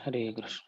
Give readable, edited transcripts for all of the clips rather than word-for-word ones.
Hare Krishna.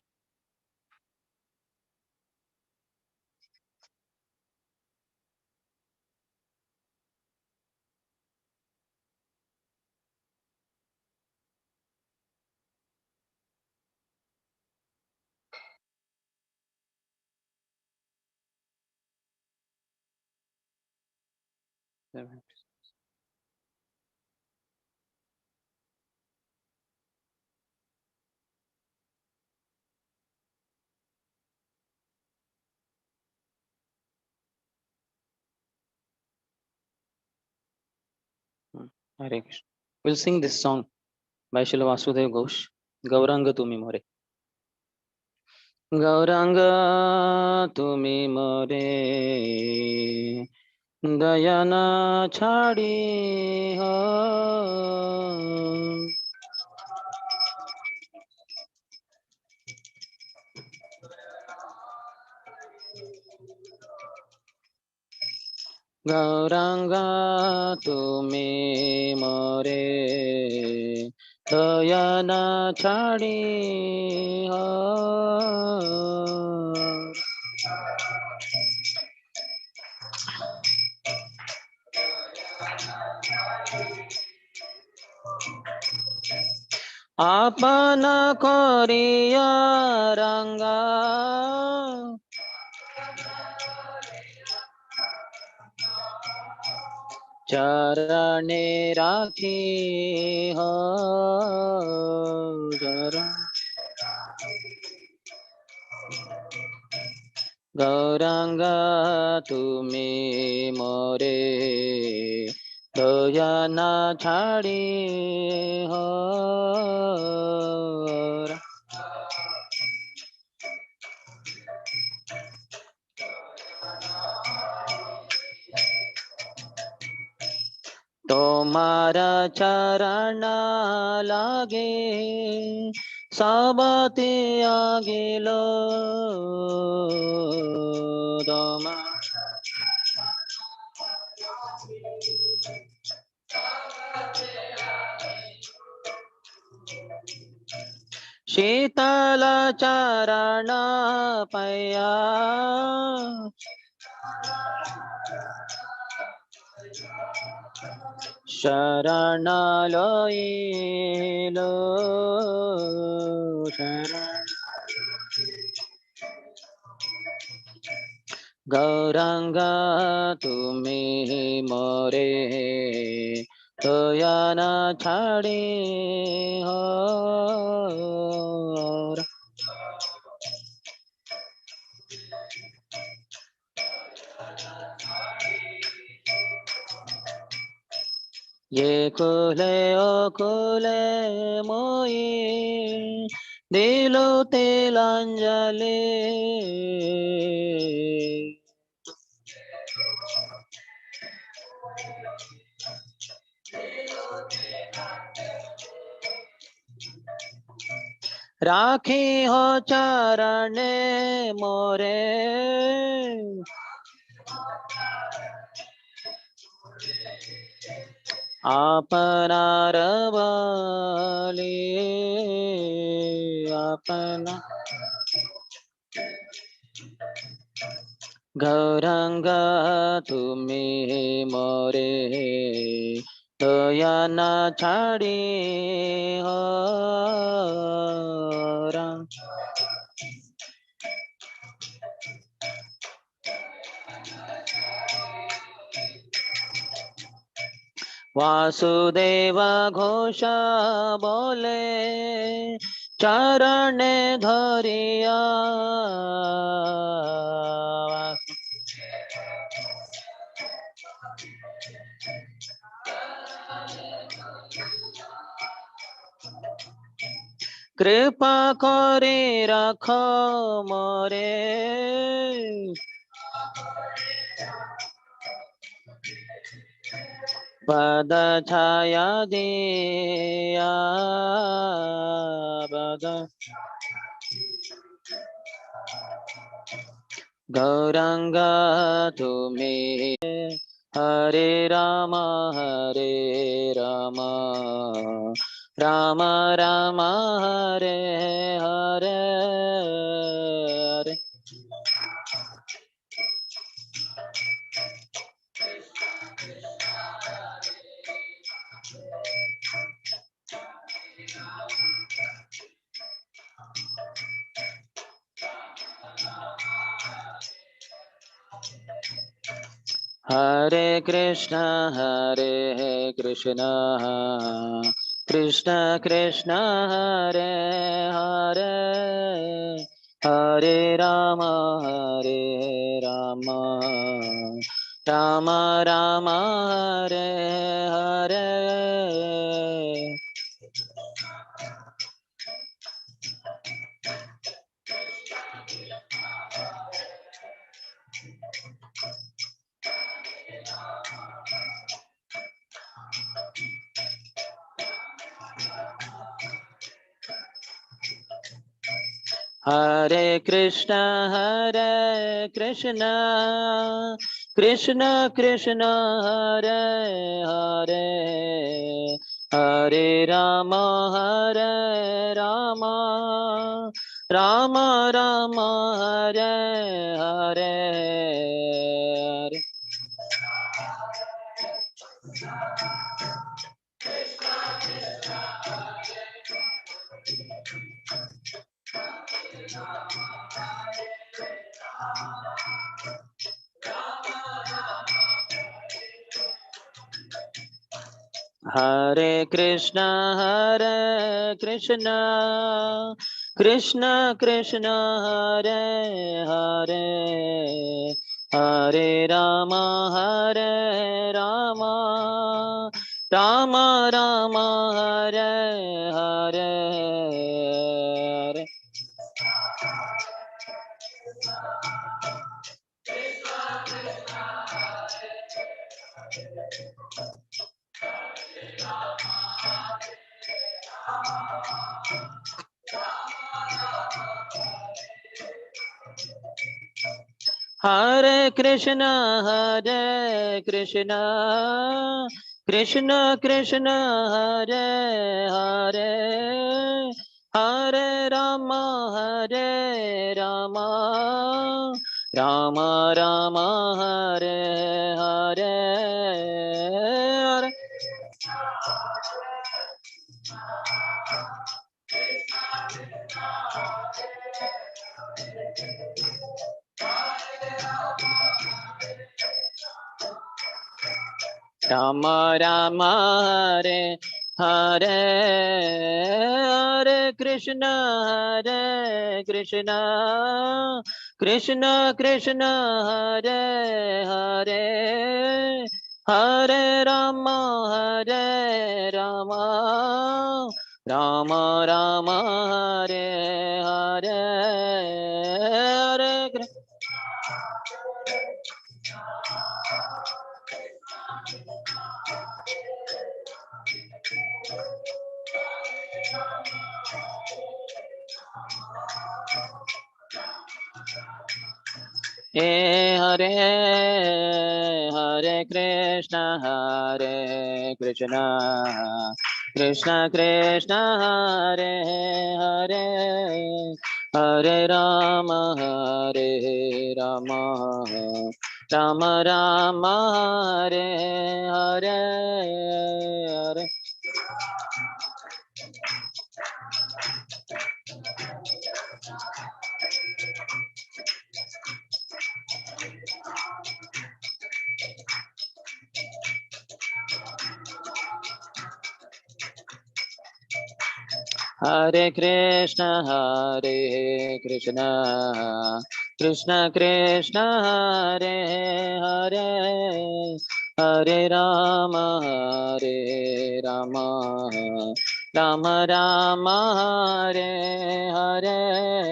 Hare Krishna. We'll sing this song by Srila Vasudev Ghosh. Gauranga Tumi More. Gauranga Tumi More. Dayana Chadi Ho. Gauranga Tumi More. Dayana Chadi Ho. Apana Koriya Ranga Charane Rakhi Ho Gauranga Tumi More Dayana Chadi Ho. तुम्हारा चरण लागे सबते आगे लो शीतल चरण पया शरण लोइलो गौरंगा तुमी मोरे दयाना छाड़ी हो. ये कुले ओ कुले मोई दिलो तिलांजलि राखी हो चरण मोरे अपना रवाले अपना गौरंगा तुमी मोरे दयाना छाड़ी हो. वासुदेव घोष बोले चरण धरिया कृपा करे रख मोरे पद छाया दिया पद गौरंगा तुमी हरे Ram Rama Rama Hare Hare Hare Hare Krishna Hare Krishna Krishna Krishna Hare Hare Hare Rama Hare Rama Rama Rama Hare Hare Hare Krishna Krishna Krishna Hare Hare Hare Rama Rama Rama Hare Hare Hare Krishna Krishna Krishna Hare Hare Hare Rama Rama Rama Hare Hare Hare Krishna Krishna Krishna Hare Hare Hare Rama Rama Rama Hare Hare Rama Rama Hare Hare Krishna Krishna Krishna Hare Hare Rama Rama Rama Hare Hare Hare Krishna Krishna Krishna Hare Hare Rama Rama Rama Hare Hare Krishna Krishna Krishna Hare Hare Rama Rama Rama Hare Hare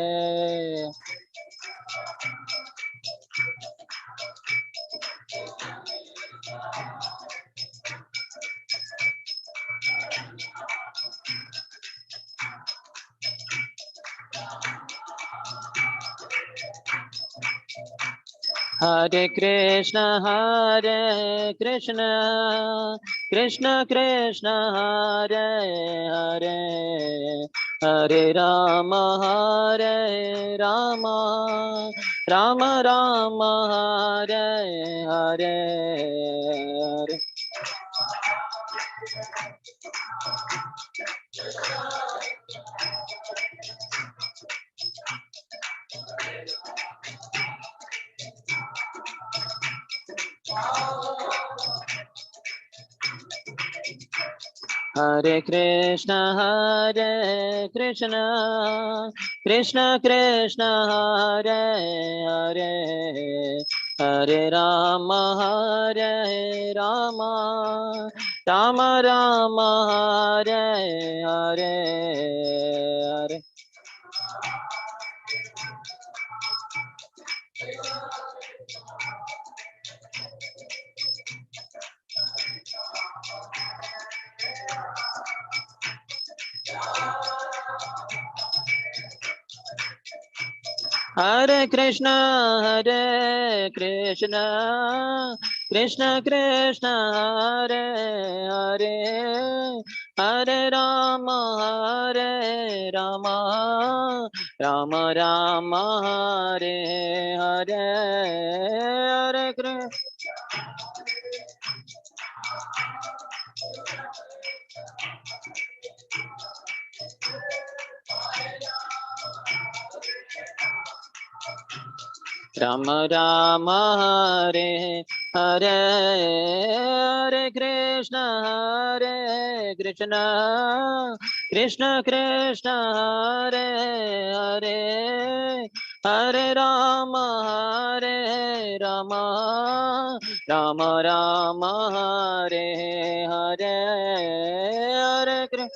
Krishna Krishna Krishna Hare Hare Hare Rama Rama Rama Hare Hare Hare Hare Krishna Krishna Krishna Hare Hare Hare Rama Rama Rama Hare Hare Hare Hare Krishna Krishna Krishna Hare Hare Hare Rama Rama Rama Hare Hare Hare Krishna Rama Rama Hare Hare Hare Krishna Krishna Krishna Hare Hare Hare Rama Rama Rama Hare Hare Hare Krishna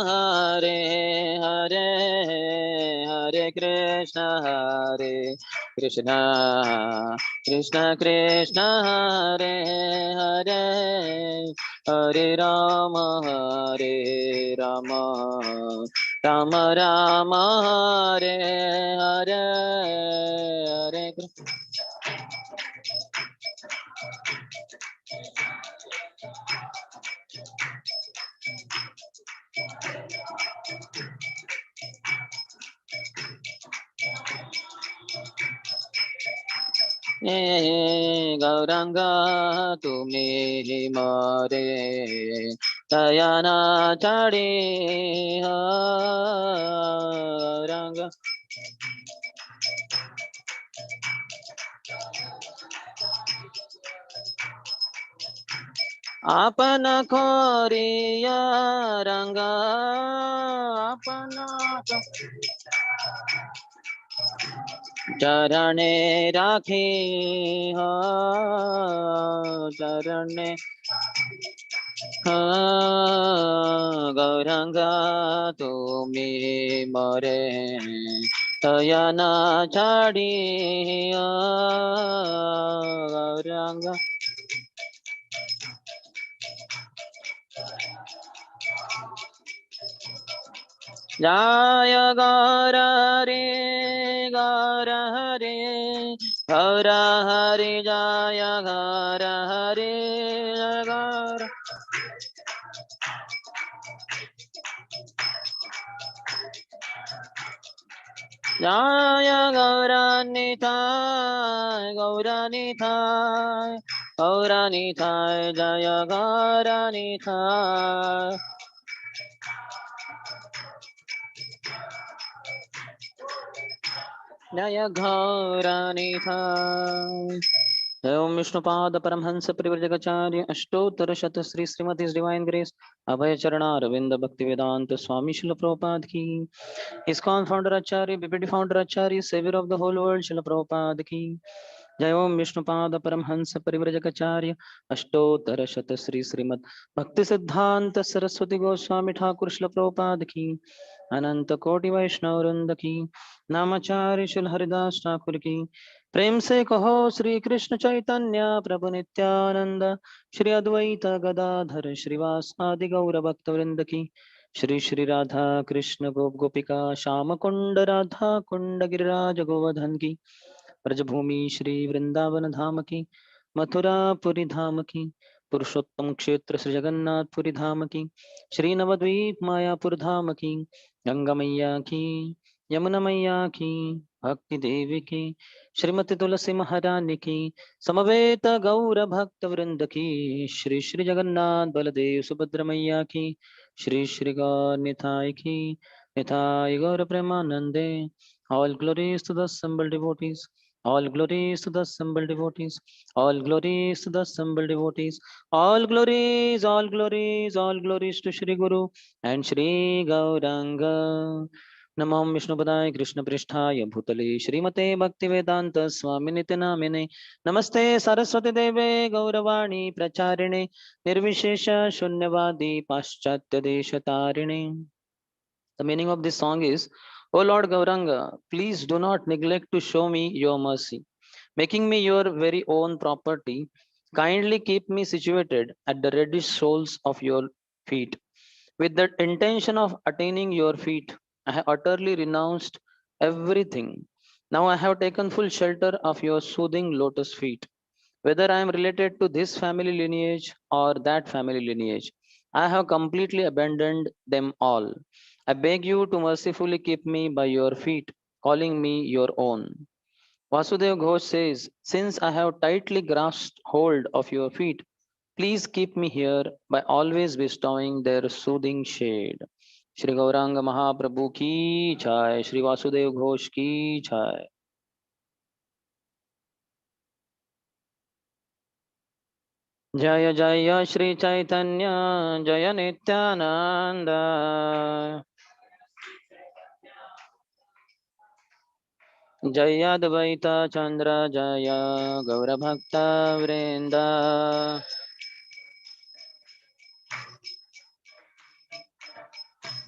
Hare Hare Hare Krishna Krishna Krishna Hare Hare Hare Rama Rama Rama Hare Hare Hare Krishna Gauranga tumi more Dayana chadi Gauranga Apana khoriya ranga Apana चरणे राखी हो चरणे गौरंगा तुमी मोरे तयना छाड़ी गौरंगा जय गौर हरे गौर हरे गौर हरे जय गौर हरे गौर जय गौरानिताय जय गौरानिताय जय गौरानिताय जय ओम Vishnupad Paramhans Parivrajakacharya Ashtottara Shata Shri Srimati divine grace Abhay Charanaravinda Bhaktivedanta Swami Srila Prabhupada की ISKCON founder acharya BPT founder acharya saviour of the whole world Srila Prabhupada की जय ओम विष्णुपाद परमहंस परिव्रजकाचार्य अष्टोत्तर शत श्री श्रीमद भक्ति सिद्धांत सरस्वती गोस्वामी ठाकुर शिल प्रभुपाद की अनंत कोटि वैष्णव वृंद की, नामाचार्य शिल हरिदास ठाकुर की। प्रेम से कहो श्री कृष्ण चैतन्य प्रभु नित्यानंद, श्री अद्वैत गदाधर श्रीवास आदि गौर भक्त वृंद की। श्री श्री राधा कृष्ण गोप गोपिका श्याम कुंड राधा कुंड गिरिराज गोवर्धन की। ब्रजभूमि श्री वृंदावन धाम की, मथुरा पुरी धाम की, पुरुषोत्तम क्षेत्र श्री जगन्नाथपुरी धाम की, श्री नवद्वीप मायापुर धाम की, गंगा मैया की, यमुना मैया की, भक्ति देवी की, श्रीमती तुलसी महारानी की, समवेत गौर भक्त वृंद की, श्री श्री जगन्नाथ बलदेव सुभद्र मैया की, श्री श्री गौर निताय की, निताय गौर प्रेमानंदे। All glories to the assembled devotees. All glories to the assembled devotees. All glories to the assembled devotees. All glories, all glories, all glories to Shri Guru and Shri Gauranga. Namam Vishnupadaya Krishna Pristhaya Bhutale Shrimate Bhaktivedanta Swami Nityanamine. Namaste Saraswati Deve Gauravani Pracharine Nirvishesha Shunyavadi Paschatya Deshatarine. The meaning of this song is, O Lord Gauranga, please do not neglect to show me your mercy. Making me your very own property, kindly keep me situated at the reddish soles of your feet. With the intention of attaining your feet, I have utterly renounced everything. Now I have taken full shelter of your soothing lotus feet. Whether I am related to this family lineage or that family lineage, I have completely abandoned them all. I beg you to mercifully keep me by your feet, calling me your own. Vasudev Ghosh says, since I have tightly grasped hold of your feet, please keep me here by always bestowing their soothing shade. Shri Gauranga Mahaprabhu ki jai, Shri Vasudev Ghosh ki jai. जय जय श्री चैतन्य जय नित्यानंद, जय अद्वैत चंद्र जय गौरभक्त वृंद।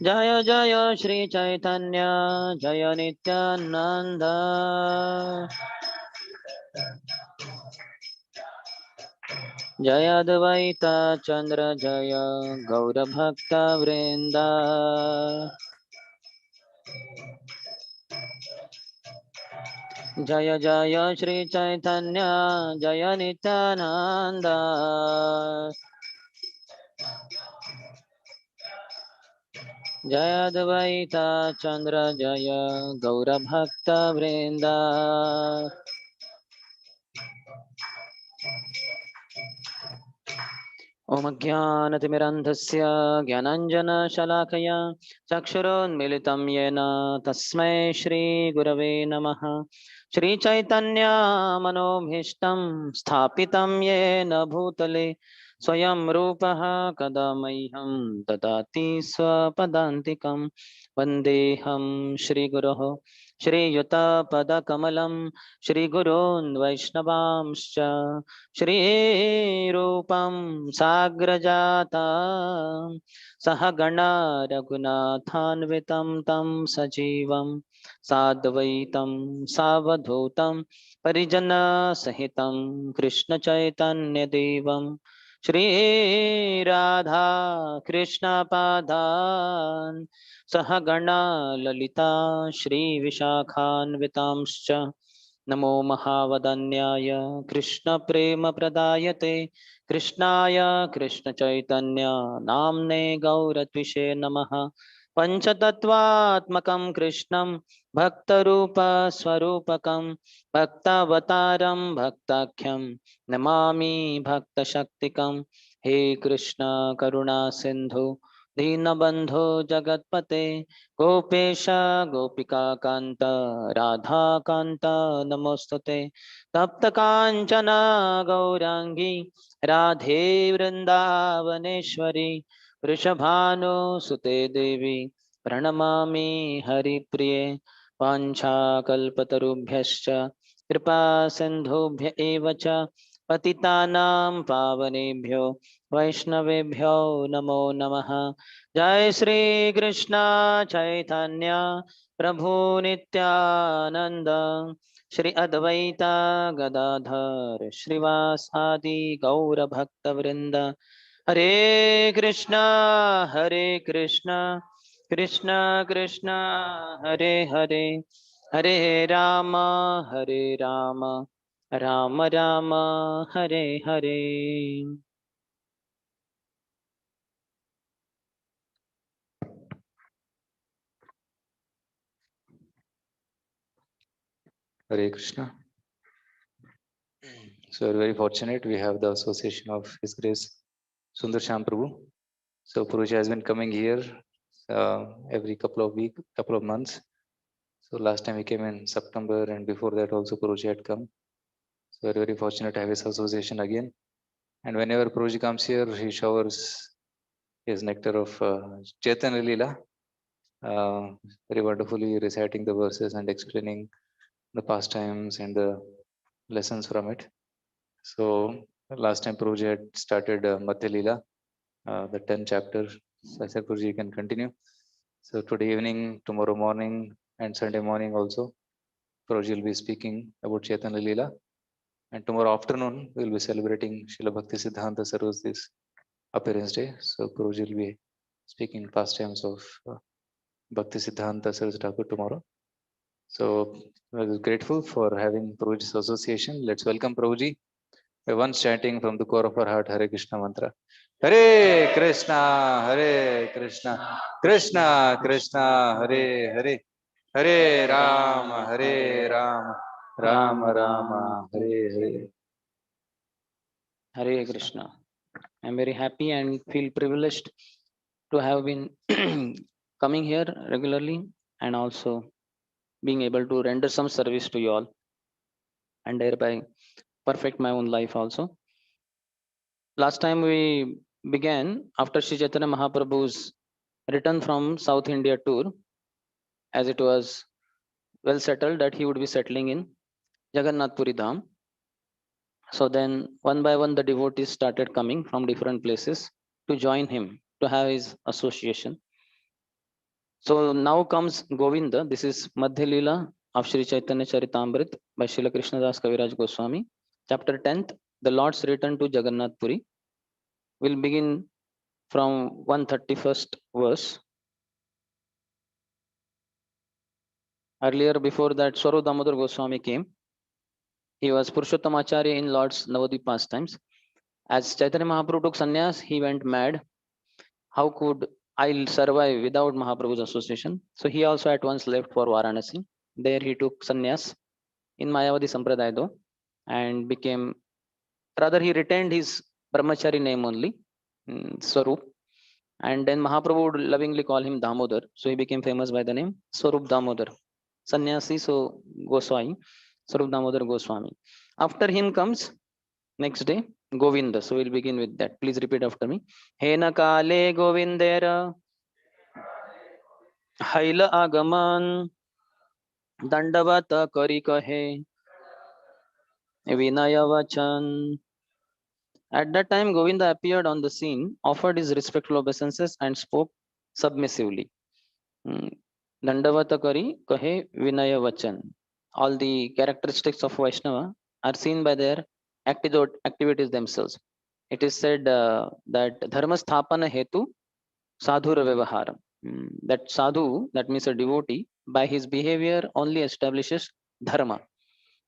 जय जय श्री चैतन्य जय नित्यानंद, जय अद्वैत चंद्र जय गौरभक्त वृंद। जय जय श्री चैतन्य जय नित्यानंद, जय अद्वैत चंद्र जय गौरभक्त वृंद। ओम ज्ञानतिमिरन्धस्य ज्ञानाञ्जनशलाकया चक्षुरोन्मिलितं येन तस्मै श्रीगुरवे नमः। श्रीचैतन्यमनोभीष्टं स्थापितं येन भूतले स्वयं रूपः कदा मह्यं ददाति स्वपदान्तिकं। वन्देऽहं श्रीगुरोः श्रीयुतपदकमलं श्रीगुरून् वैष्णवांश्च श्रीरूपं साग्रजाता सहगणा रघुनाथान्वितं तं सजीवं साद्वैतं सावधूतं परिजनसहितं कृष्णचैतन्यदेवं श्रीराधा कृष्णपादान् सहगणा ललिता श्रीविशाखान्वितांश्च नमो महावदन्याय कृष्णप्रेमप्रदायते कृष्णाय कृष्णचैतन्य नाम्ने गौरत्विषे नमः। पञ्चतत्त्वात्मकं कृष्णं भक्तरूपस्वरूपकं भक्तावतारं भक्ताख्यं नमामि भक्तशक्तिकं। हे कृष्ण करुणा सिन्धु दीनबन्धो जगत्पते गोपेश गोपिका कांत राधा कांत नमोस्तुते। तप्त कांचन गौरांगी राधे वृंदावनेश्वरी वृषभानुसुते देवी प्रणमामि हरिप्रिये। वाञ्छाकल्पतरुभ्यश्च कृपा सिन्धुभ्य एव च पतितानां पावनेभ्यो वैष्णवेभ्यो नमो नमः। जय श्री कृष्ण चैतन्य प्रभु नित्यानंद श्री अद्वैता गदाधर श्रीवासादि गौर भक्त वृंद हरे Krishna Krishna Krishna Hare Hare Hare Ram Ram Ram Hare Hare. Hare Krishna. So we're very fortunate. We have the association of His Grace Sundarshyam Prabhu. So Prabhuji has been coming here every couple of months. So last time he came in September, and before that also Prabhuji had come. So we're very fortunate to have his association again. And whenever Prabhuji comes here, he showers his nectar of Chaitanya Leela, very wonderfully reciting the verses and explaining the pastimes and the lessons from it. So last time Prabhuji had started Madhya Leela, the 10th chapter. So I said, Prabhuji, you can continue. So today evening, tomorrow morning, and Sunday morning also, Prabhuji will be speaking about Chaitanya Leela. And tomorrow afternoon, we will be celebrating Srila Bhakti Siddhanta Saraswati's appearance day. So Prabhuji will be speaking pastimes of Bhakti Siddhanta Saraswati Thakur tomorrow. So we're grateful for having Prabhuji's association. Let's welcome Prabhuji. We're once chanting from the core of our heart Hare Krishna mantra. Hare Krishna, Hare Krishna, Krishna Krishna, Hare Hare, Hare Rama, Hare Rama, Rama Rama, Hare Hare. Hare Krishna. I'm very happy and feel privileged to have been coming here regularly and also being able to render some service to you all and thereby perfect my own life also. Last time we began after Sri Chaitanya Mahaprabhu's return from South India tour, as it was well settled that he would be settling in Jagannath Puri Dham. So then one by one the devotees started coming from different places to join him to have his association. So now comes Govinda. This is Madhya Leela of Sri Chaitanya Charitamrita by Srila Krishnadas Kaviraj Goswami. Chapter 10th, the Lord's return to Jagannath Puri. Will begin from 131st verse. Earlier, before that, Swarup Damodar Goswami came. He was Purushottamacharya in Lord's Navadvip pastimes. As Chaitanya Mahaprabhu took sannyas, he went mad. How could I survive without Mahaprabhu's association? So he also at once left for Varanasi. There he took sannyas in Mayavadi Sampradaya though, and became, rather he retained his brahmachari name only, Swarup. And then Mahaprabhu would lovingly call him Damodar. So he became famous by the name Swarup Damodar. Sannyasi, so Goswami, Swarup Damodar Goswami. After him comes next day Govinda. So we'll begin with that. Please repeat after me. Hena kale Govindera Haila Agaman Dandavata Kari Kahe Vinaya Vachan. At that time, Govinda appeared on the scene, offered his respectful obeisances, and spoke submissively. Mm, Dandavata Kari Kahe Vinaya Vachan. All the characteristics of Vaishnava are seen by their activities themselves. It is said that Dharma Sthapana Hetu Sadhura Vyavaharam. That sadhu, that means a devotee, by his behavior only establishes dharma.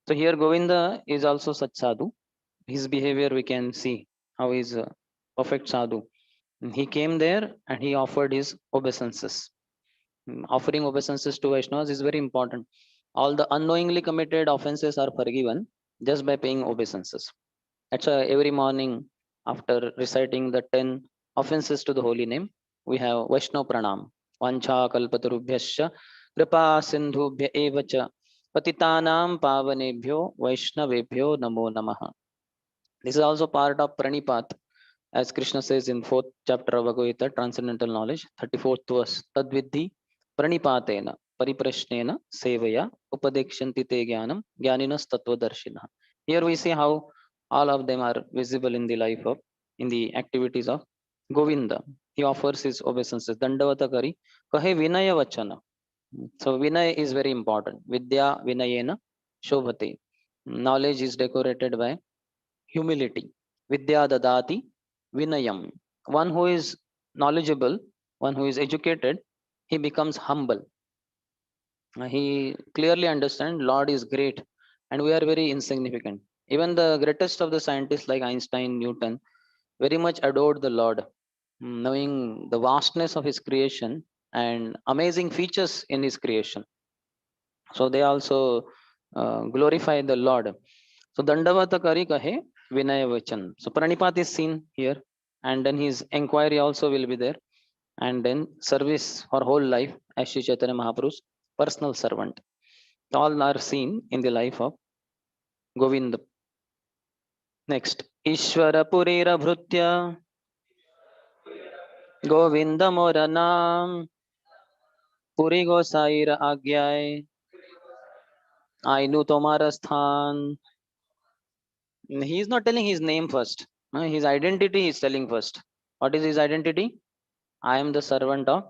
So here Govinda is also such sadhu. His behavior we can see how he is a perfect sadhu. He came there and he offered his obeisances. Offering obeisances to Vaishnavas is very important. All the unknowingly committed offenses are forgiven just by paying obeisances. That's why every morning after reciting the 10 offenses to the holy name, we have Vaishnav Pranam. Vancha kalpatarubhyasya kripa sindhubhya evacha patitanam pavanebhyo vaishnavebhyo namo namaha. This is also part of Pranipat, as Krishna says in 4th chapter of Bhagavad Gita, Transcendental Knowledge, 34th verse. Tadvidhi pranipatena pariprashnena sevaya upadekshanti te jnanam jnaninas tattvadarshina. Here we see how all of them are visible in the life of, in the activities of Govinda. he offers his obeisances. Dandavata kari kahe vinaya vachana. So vinaya is very important. Vidya vinayena shobhate. Knowledge is decorated by humility. Vidya dadati vinayam. One who is knowledgeable, one who is educated, he becomes humble. He clearly understands Lord is great and we are very insignificant. Even the greatest of the scientists like Einstein, Newton, very much adored the Lord, knowing the vastness of his creation and amazing features in his creation. So they also glorify the Lord. So Dandavata Kari Kahe Vinaya Vachan. So Pranipat is seen here, and then his inquiry also will be there, and then service for whole life as Shri Chaitanya Mahaprabhu's personal servant. All are seen in the life of Govind. Next, Ishvara Purira Bhrutya Govinda Moranam Puri Gosaira Agyay Ainu Tomara Sthan. He is not telling his name first. His identity he is telling first. What is his identity? I am the servant of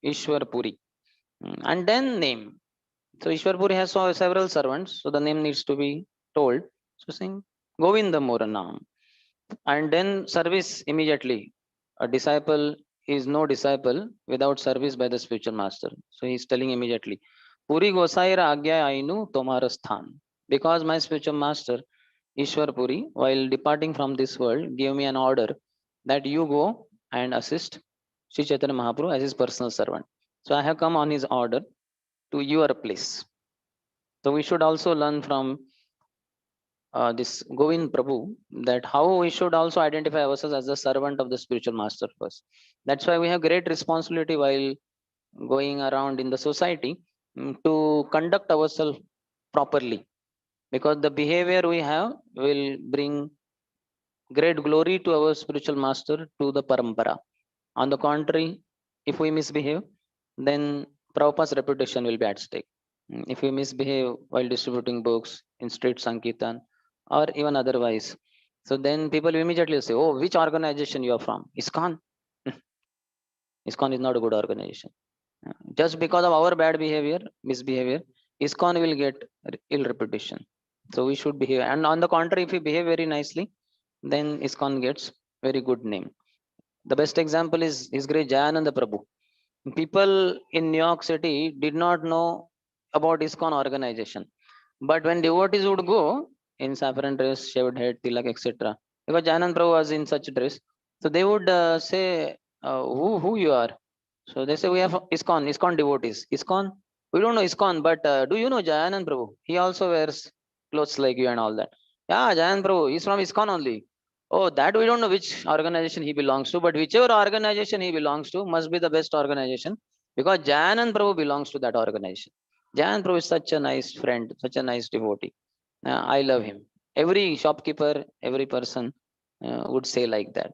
Ishwar Puri. And then name. So Ishwar Puri has several servants, so the name needs to be told. So saying Govinda Moranam. And then service immediately. A disciple is no disciple without service by the spiritual master. So he is telling immediately, Puri Gosaira Agya Ainu Tomara Sthan. Because my spiritual master Ishwar Puri, while departing from this world, gave me an order that you go and assist Sri Chaitanya Mahaprabhu as his personal servant. So I have come on his order to your place. So we should also learn from this Govind Prabhu that how we should also identify ourselves as the servant of the spiritual master first. That's why we have great responsibility while going around in the society to conduct ourselves properly, because the behavior we have will bring great glory to our spiritual master, to the parampara. On the contrary, if we misbehave, then Prabhupada's reputation will be at stake. If we misbehave while distributing books in street Sankirtan or even otherwise, so then people will immediately say, oh, which organization you are from? ISKCON. ISKCON is not a good organization. Just because of our bad behavior, misbehavior, ISKCON will get ill reputation. So we should behave. And on the contrary, if we behave very nicely, then ISKCON gets very good name. The best example is His Grace Jayananda Prabhu. People in New York City did not know about ISKCON organization. But when devotees would go in saffron dress, shaved head, tilak, etc., because Jayanand Prabhu was in such dress, so they would say, who you are? So they say, we have ISKCON devotees. ISKCON? We don't know ISKCON, but do you know Jayanand Prabhu? He also wears clothes like you and all that. Yeah, Jayanand Prabhu, he's from ISKCON only. Oh, that we don't know which organization he belongs to, but whichever organization he belongs to must be the best organization, because Jayanand Prabhu belongs to that organization. Jayanand Prabhu is such a nice friend, such a nice devotee. I love him. Every shopkeeper, every person would say like that.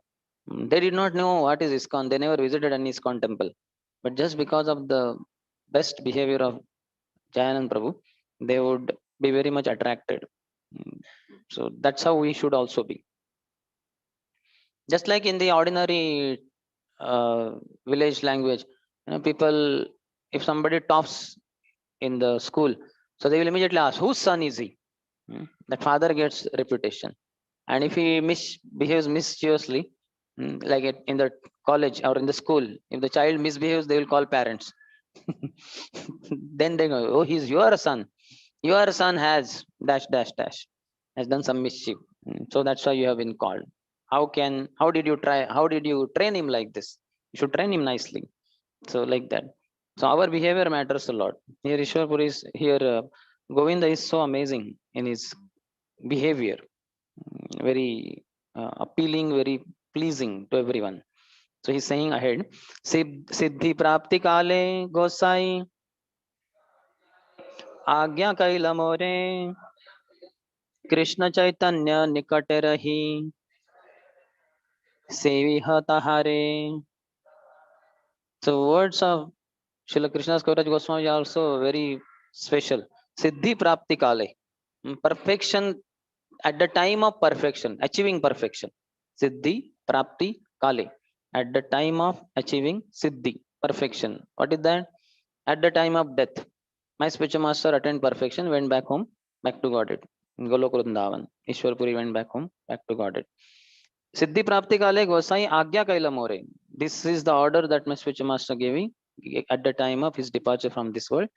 They did not know what is ISKCON. They never visited an ISKCON temple. But just because of the best behavior of Jayanand Prabhu, they would be very much attracted. So that's how we should also be. Just like in the ordinary village language, people, if somebody tops in the school, so they will immediately ask, whose son is he? That father gets reputation. And if he misbehaves mischievously, like in the college or in the school, if the child misbehaves, they will call parents. Then they go, oh, he's your son. Your son has dash dash dash, has done some mischief. So that's why you have been called. How did you try? How did you train him like this? You should train him nicely. So like that. So our behavior matters a lot. Here Ishwarpur is here. Govinda is so amazing in his behavior, very appealing, very pleasing to everyone. So he's saying ahead, Siddhi Prapti Kale Gosai आज्ञा कैल मोरे कृष्ण चैतन्य निकट रही सेवी तहारे. So words of Srila Krishnadas Kaviraj Goswami are also very special. Siddhi Prapti Kale. Perfection at the time of perfection, achieving perfection. Siddhi Prapti Kale. at the time of achieving Siddhi, perfection. What is that? At the time of death, my spiritual master attained perfection, went back home, back to Godhead. In Golok Vrindavan, Ishwarpuri went back home, back to Godhead. Siddhi Prapti Kale Gosai Agya Kaila More. This is the order that my spiritual master gave at the time of his departure from this world.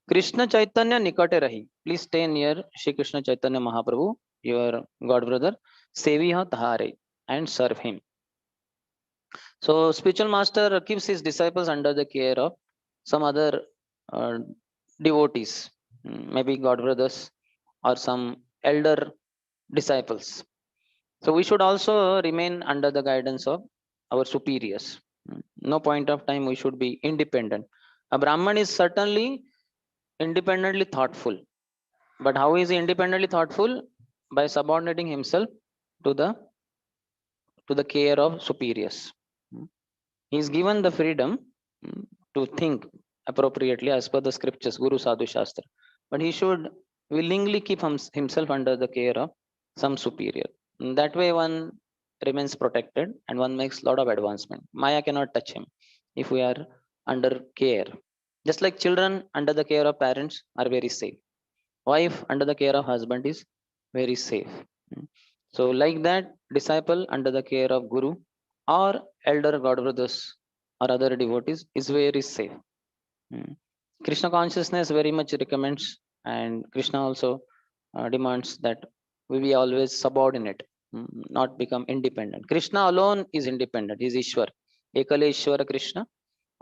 Krishna Chaitanya Nikate Rahi. Please stay near Shri Krishna Chaitanya Mahaprabhu, your God brother. Seviha Tahare and serve him. So spiritual master keeps his disciples under the care of some other uh, devotees, maybe God brothers or some elder disciples. So we should also remain under the guidance of our superiors. No point of time we should be independent. A Brahman is certainly independently thoughtful, but how is he independently thoughtful? By subordinating himself to the care of superiors. He is given the freedom to think appropriately as per the scriptures, Guru Sadhu Shastra. But he should willingly keep himself under the care of some superior. That way, one remains protected and one makes a lot of advancement. Maya cannot touch him if we are under care. Just like children under the care of parents are very safe. Wife under the care of husband is very safe. So, like that, disciple under the care of Guru or elder God brothers or other devotees is very safe. Krishna consciousness very much recommends, and Krishna also demands that we be always subordinate, not become independent. Krishna alone is independent. He is Ishwar. Ekale Ishwara Krishna,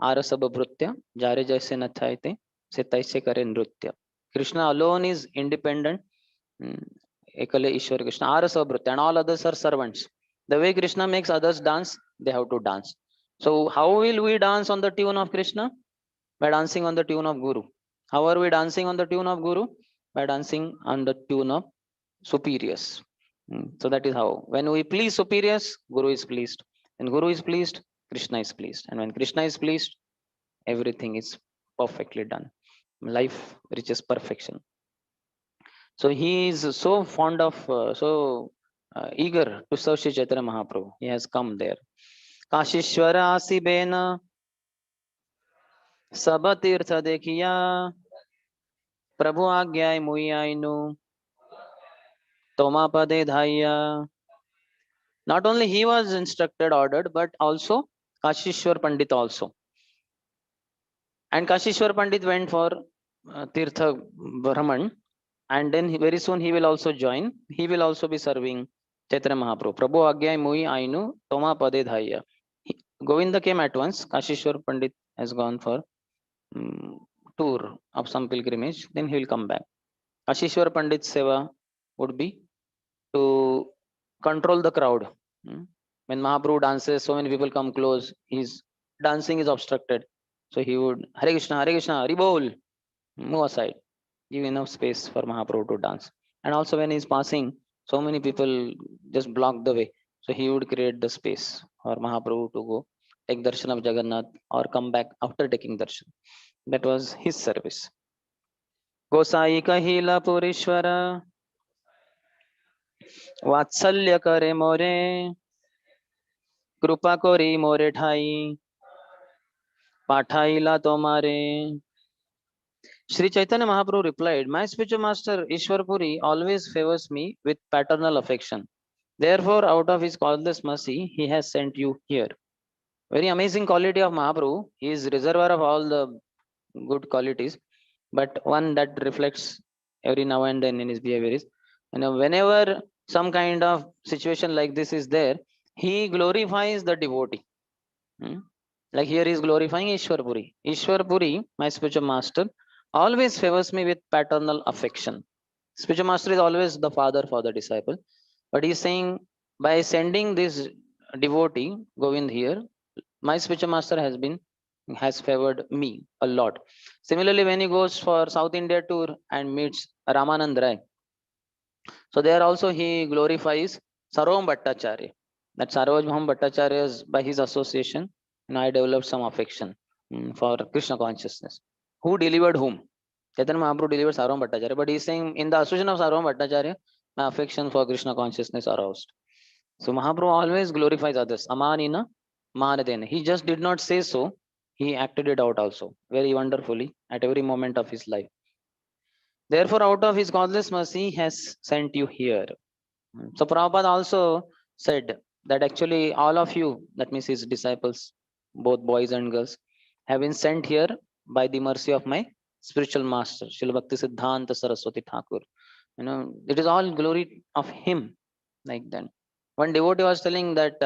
Arasabha Bhrutya, Jare Jaise Nathaite, Se Taise Kare Nrutya. Krishna alone is independent. Ekale Ishwara Krishna, Arasabha Bhrutya, and all others are servants. The way Krishna makes others dance, they have to dance. So, how will we dance on the tune of Krishna? By dancing on the tune of Guru. How are we dancing on the tune of Guru? By dancing on the tune of superiors. So that is how. When we please superiors, Guru is pleased. When Guru is pleased, Krishna is pleased. And when Krishna is pleased, everything is perfectly done. Life reaches perfection. So he is so fond of, eager to serve Shri Chaitanya Mahaprabhu. He has come there. Kashishwara Asibena सब तीर्थ देखिया प्रभु आज्ञाय मुई आइनु तोमा पदे धाइया. Not only he was instructed, ordered, but also Kashishwar Pandit also. And Kashishwar Pandit went for Tirtha Brahman, and then very soon he will also join. He will also be serving Chaitanya Mahaprabhu. Prabhu Agyay Mui Ainu Toma Pade Dhaya. Govinda came at once. Kashishwar Pandit has gone for tour of some pilgrimage. Then he will come back. Kashishwar Pandit's seva would be to control the crowd. When Mahaprabhu dances, so many people come close. His dancing is obstructed. So he would, Hare Krishna, Hare Bol, move aside. Give enough space for Mahaprabhu to dance. And also when he's passing, so many people just block the way. So he would create the space for Mahaprabhu to go take darshan of Jagannath or come back after taking darshan. That was his service. Gosai Kahila Purishwara वात्सल्य करे मोरे कृपा करी मोरे ठाई पाठाइला तोमारे. Sri Chaitanya Mahaprabhu replied, my spiritual master Ishwarpuri always favors me with paternal affection. Therefore, out of his causeless mercy, he has sent you here. Very amazing quality of Mahaprabhu. He is reservoir of all the good qualities, but one that reflects every now and then in his behavior is, whenever some kind of situation like this is there, he glorifies the devotee. Like here he is glorifying Ishwarpuri. Ishwarpuri, my spiritual master, always favors me with paternal affection. Spiritual master is always the father for the disciple. But he is saying, by sending this devotee, Govind here, my spiritual master has favored me a lot. Similarly, when he goes for South India tour and meets Ramanand Rai, so there also he glorifies Sarvam Bhattacharya. That Sarvabhaum Bhattacharya, by his association, I developed some affection for Krishna consciousness. Who delivered whom? Chaitanya Mahaprabhu delivered Sarvam Bhattacharya, but he is saying, in the association of Sarvam Bhattacharya, my affection for Krishna consciousness aroused. So Mahaprabhu always glorifies others. Amanina Maradena. He just did not say so. He acted it out also very wonderfully at every moment of his life. Therefore, out of his godless mercy, he has sent you here. So Prabhupada also said that actually all of you, that means his disciples, both boys and girls, have been sent here by the mercy of my spiritual master, Srila Bhakti Siddhanta Saraswati Thakur. It is all glory of him. Like that. One devotee was telling that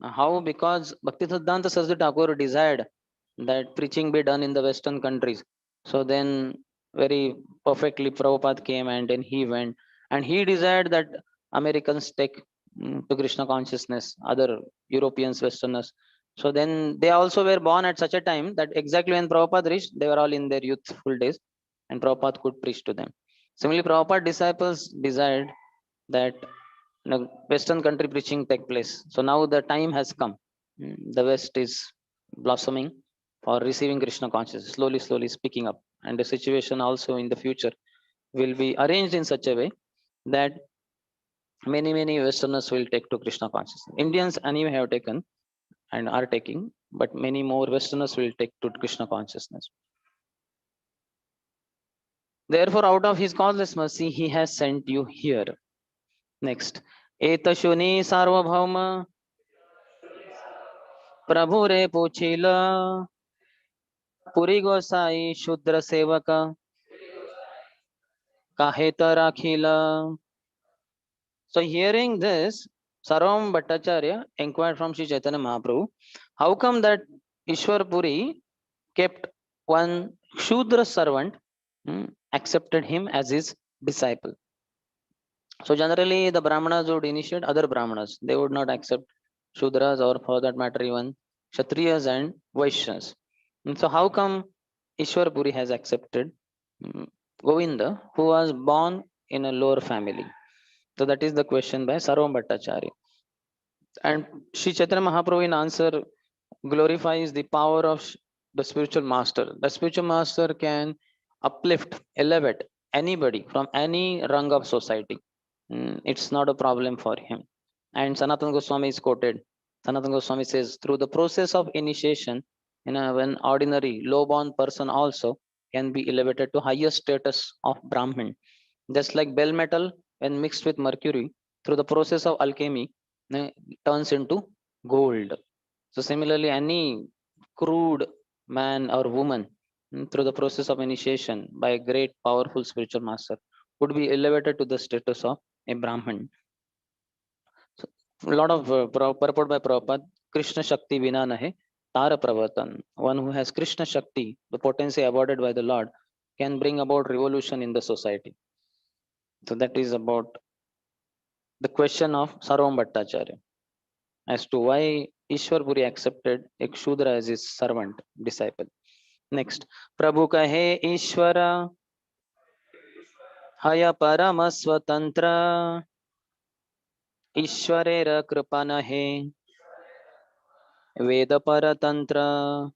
how because Bhakti Siddhanta Saraswati Thakur desired that preaching be done in the Western countries. So then very perfectly Prabhupada came and then he went and he desired that Americans take to Krishna consciousness, other Europeans, Westerners. So then they also were born at such a time that exactly when Prabhupada reached, they were all in their youthful days and Prabhupada could preach to them. Similarly, Prabhupada disciples desired that Western country preaching take place. So now the time has come. The West is blossoming for receiving Krishna consciousness, slowly, slowly speaking up. And the situation also in the future will be arranged in such a way that many Westerners will take to Krishna consciousness. Indians anyway have taken and are taking, but many more Westerners will take to Krishna consciousness. Therefore, out of his causeless mercy, he has sent you here. Next. Eta shuni sarvabhauma प्रभु रे पूछिल पुरी गोसाई शूद्र सेवक काहे तर राखिल. So hearing this, Sarvam Bhattacharya inquired from Sri Chaitanya Mahaprabhu, how come that Ishwar Puri kept one Shudra servant, accepted him as his disciple? So generally the Brahmanas would initiate other Brahmanas. They would not accept Shudras or for that matter even Kshatriyas and Vaishyas. And so how come Ishwar Puri has accepted Govinda, who was born in a lower family? So that is the question by Sarvam Bhattacharya. And Sri Chaitanya Mahaprabhu in answer glorifies the power of the spiritual master. The spiritual master can uplift, elevate anybody from any rung of society. It's not a problem for him. And Sanatana Goswami is quoted. Sanatana Goswami says, through the process of initiation, when ordinary low-born person also can be elevated to higher status of Brahmin. Just like bell metal, when mixed with mercury, through the process of alchemy, turns into gold. So similarly, any crude man or woman, through the process of initiation by a great powerful spiritual master, would be elevated to the status of a Brahman. So, a lot of purport by Prabhupada, Krishna Shakti Vina Nahe, Tara Pravartan. One who has Krishna Shakti, the potency awarded by the Lord, can bring about revolution in the society. So that is about the question of Sarvam Bhattacharya as to why Ishwar Puri accepted एक शूद्र as his servant, disciple. Next, प्रभु कहे ईश्वर हय परम स्वतंत्र ईश्वरेर कृपा नहे वेद परतंत्र.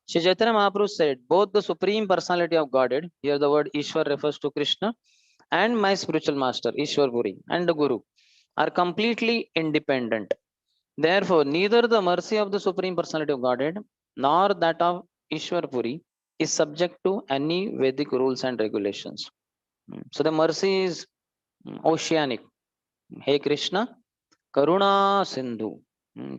Shri Chaitanya Mahaprabhu said, both the Supreme Personality of Godhead, here the word Ishwar refers to Krishna, and my spiritual master, Ishwar Puri, and the Guru, are completely independent. Therefore, neither the mercy of the Supreme Personality of Godhead nor that of Ishwar Puri is subject to any Vedic rules and regulations. So the mercy is oceanic. Hey Krishna, Karuna Sindhu.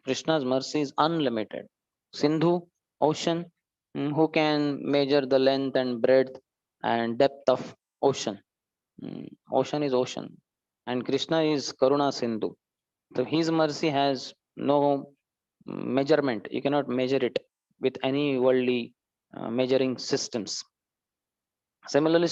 Krishna's mercy is unlimited. Sindhu, ocean. Who can measure the length and breadth and depth of ocean? Ocean is ocean. And Krishna is Karuna Sindhu. So his mercy has no measurement. You cannot measure it with any worldly measuring systems. Similarly,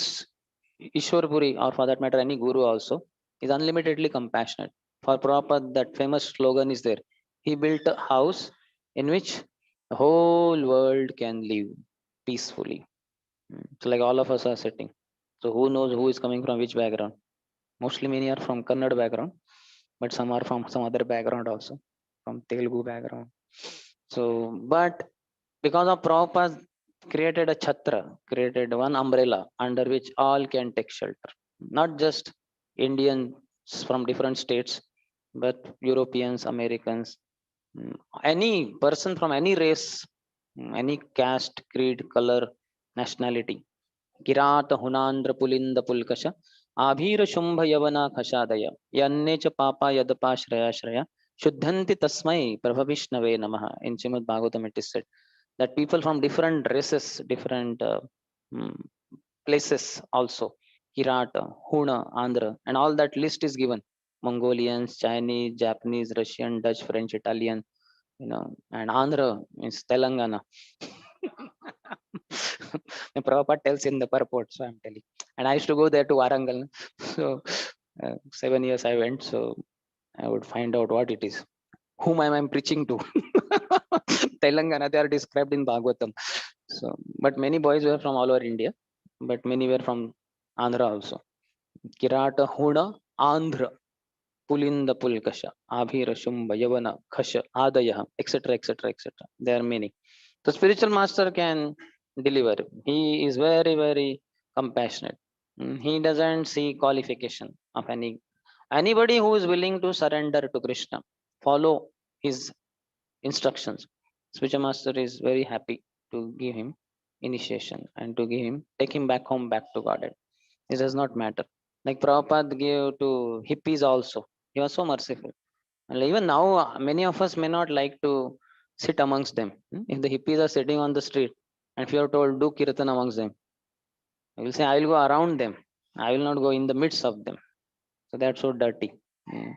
Ishwar Puri, or for that matter, any guru also, is unlimitedly compassionate. For Prabhupada, that famous slogan is there. He built a house in which the whole world can live peacefully. So like all of us are sitting. So who knows who is coming from which background? Mostly many are from Kannada background, but some are from some other background also, from Telugu background. So, but because of Prabhupada created a chhatra, created one umbrella under which all can take shelter. Not just Indians from different states, but Europeans, Americans, Any person from any race, any caste, creed, color, nationality. Kirat हुनांद्र पुलिंद पुलकश Abhir Shumbh यवना खशादय यन्ने च पापा यदपाश्रयाश्रया शुद्धन्ति तस्मै प्रभविष्णवे नमः. In Srimad Bhagavatam it is said that people from different races, different mm, places also, Kirata, Huna, Andhra, and all that list is given. Mongolians, Chinese, Japanese, Russian, Dutch, French, Italian, and Andhra means Telangana. Prabhupada tells in the purport, so I'm telling. And I used to go there to Warangal. So 7 years I went, so I would find out what it is. Whom am I preaching to? Telangana, they are described in Bhagavatam. So, but many boys were from all over India, but many were from Andhra also. Kirata, Huna, Andhra, Pulinda Pulkasha, Abhira, Shumba, Yavana, Khasha, Adaya, etc., etc., etc. There are many. The spiritual master can deliver. He is very, very compassionate. He doesn't see qualification of anybody who is willing to surrender to Krishna, follow his instructions. Spiritual master is very happy to give him initiation and to take him back home, back to Godhead. It does not matter. Like Prabhupada gave to hippies also. He was so merciful. And even now, many of us may not like to sit amongst them. If the hippies are sitting on the street, and if you are told, do kirtan amongst them, I will say, I will go around them. I will not go in the midst of them. So that's so dirty. Mm.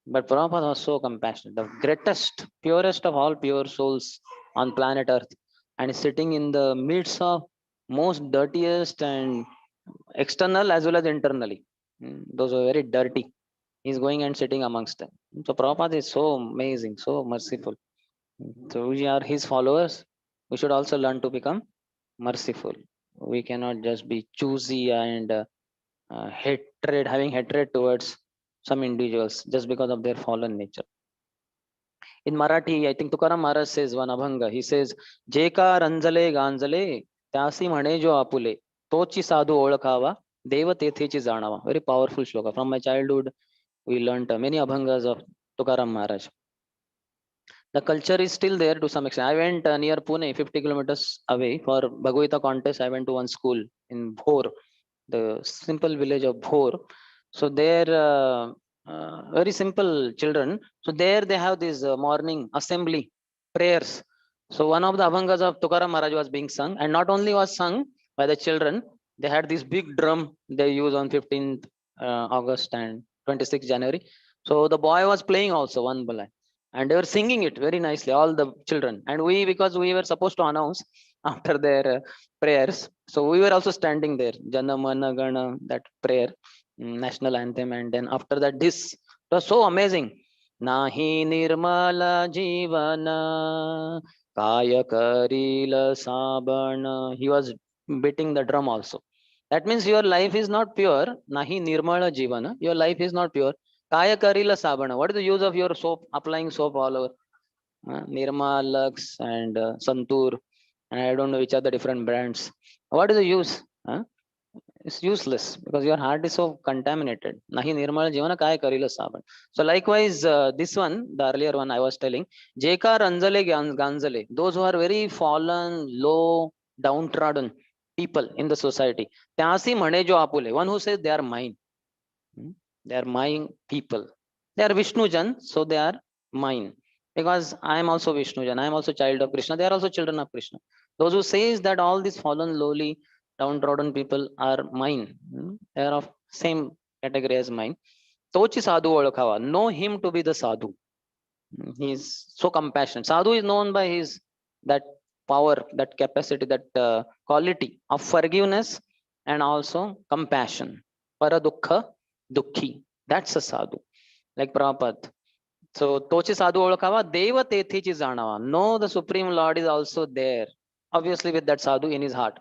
But Prabhupada was so compassionate, the greatest, purest of all pure souls on planet Earth, and is sitting in the midst of most dirtiest and external as well as internally. Those are very dirty. He's going and sitting amongst them. So Prabhupada is so amazing, so merciful. So we are his followers. We should also learn to become merciful. We cannot just be choosy and having hatred towards some individuals just because of their fallen nature. In Marathi, I think Tukaram Maharaj says one abhanga. He says, "Jeka ranjale ganjale, त्यासी म्हणे जो आपुले, तोची साधू ओळखावा, देव तेथेची जाणावा." Very powerful shloka. From my childhood, we learnt many abhangas of Tukaram Maharaj. The culture is still there to some extent. I went near Pune, 50 kilometers away for Bhagavata contest. I went to one school in Bhor, the simple village of Bhor. So there, very simple children. So there they have this morning assembly prayers. So one of the abhangas of Tukaram Maharaj was being sung, and not only was sung by the children, they had this big drum they use on 15th August and 26th January. So the boy was playing also one balai, and they were singing it very nicely, all the children. And we, because we were supposed to announce after their prayers, so we were also standing there, Jana Mana Gana, that prayer, national anthem, and then after that this, it was so amazing. Nahi nirmala jivana kaya karila sabana. He was beating the drum also. That means your life is not pure. Nahi nirmala jivana. Your life is not pure. Kaya karila sabana. What is the use of your soap, applying soap all over? Nirma, Lux, and Santur, and I don't know which are the different brands. What is the use? It's useless because your heart is so contaminated. Nahi nirmal jivana kaya karila saban. So likewise, this one, the earlier one I was telling, Jeka Ranjale Ganjale, those who are very fallen, low, downtrodden people in the society. Tyasi mane jo apule, one who says they are mine. They are my people. They are Vishnu Jan, so they are mine. Because I am also Vishnu Jan, I am also child of Krishna. They are also children of Krishna. Those who says that all these fallen, lowly, downtrodden people are mine, they are of same category as mine. Tochi sadhu olakava. Know him to be the sadhu. He is so compassionate. Sadhu is known by his that power, that capacity, that quality of forgiveness and also compassion. Paradukha dukhi. That's a sadhu. Like Prabhupada. So Tochi sadhu olakava, deva tethi janava. No, the Supreme Lord is also there. Obviously with that sadhu in his heart.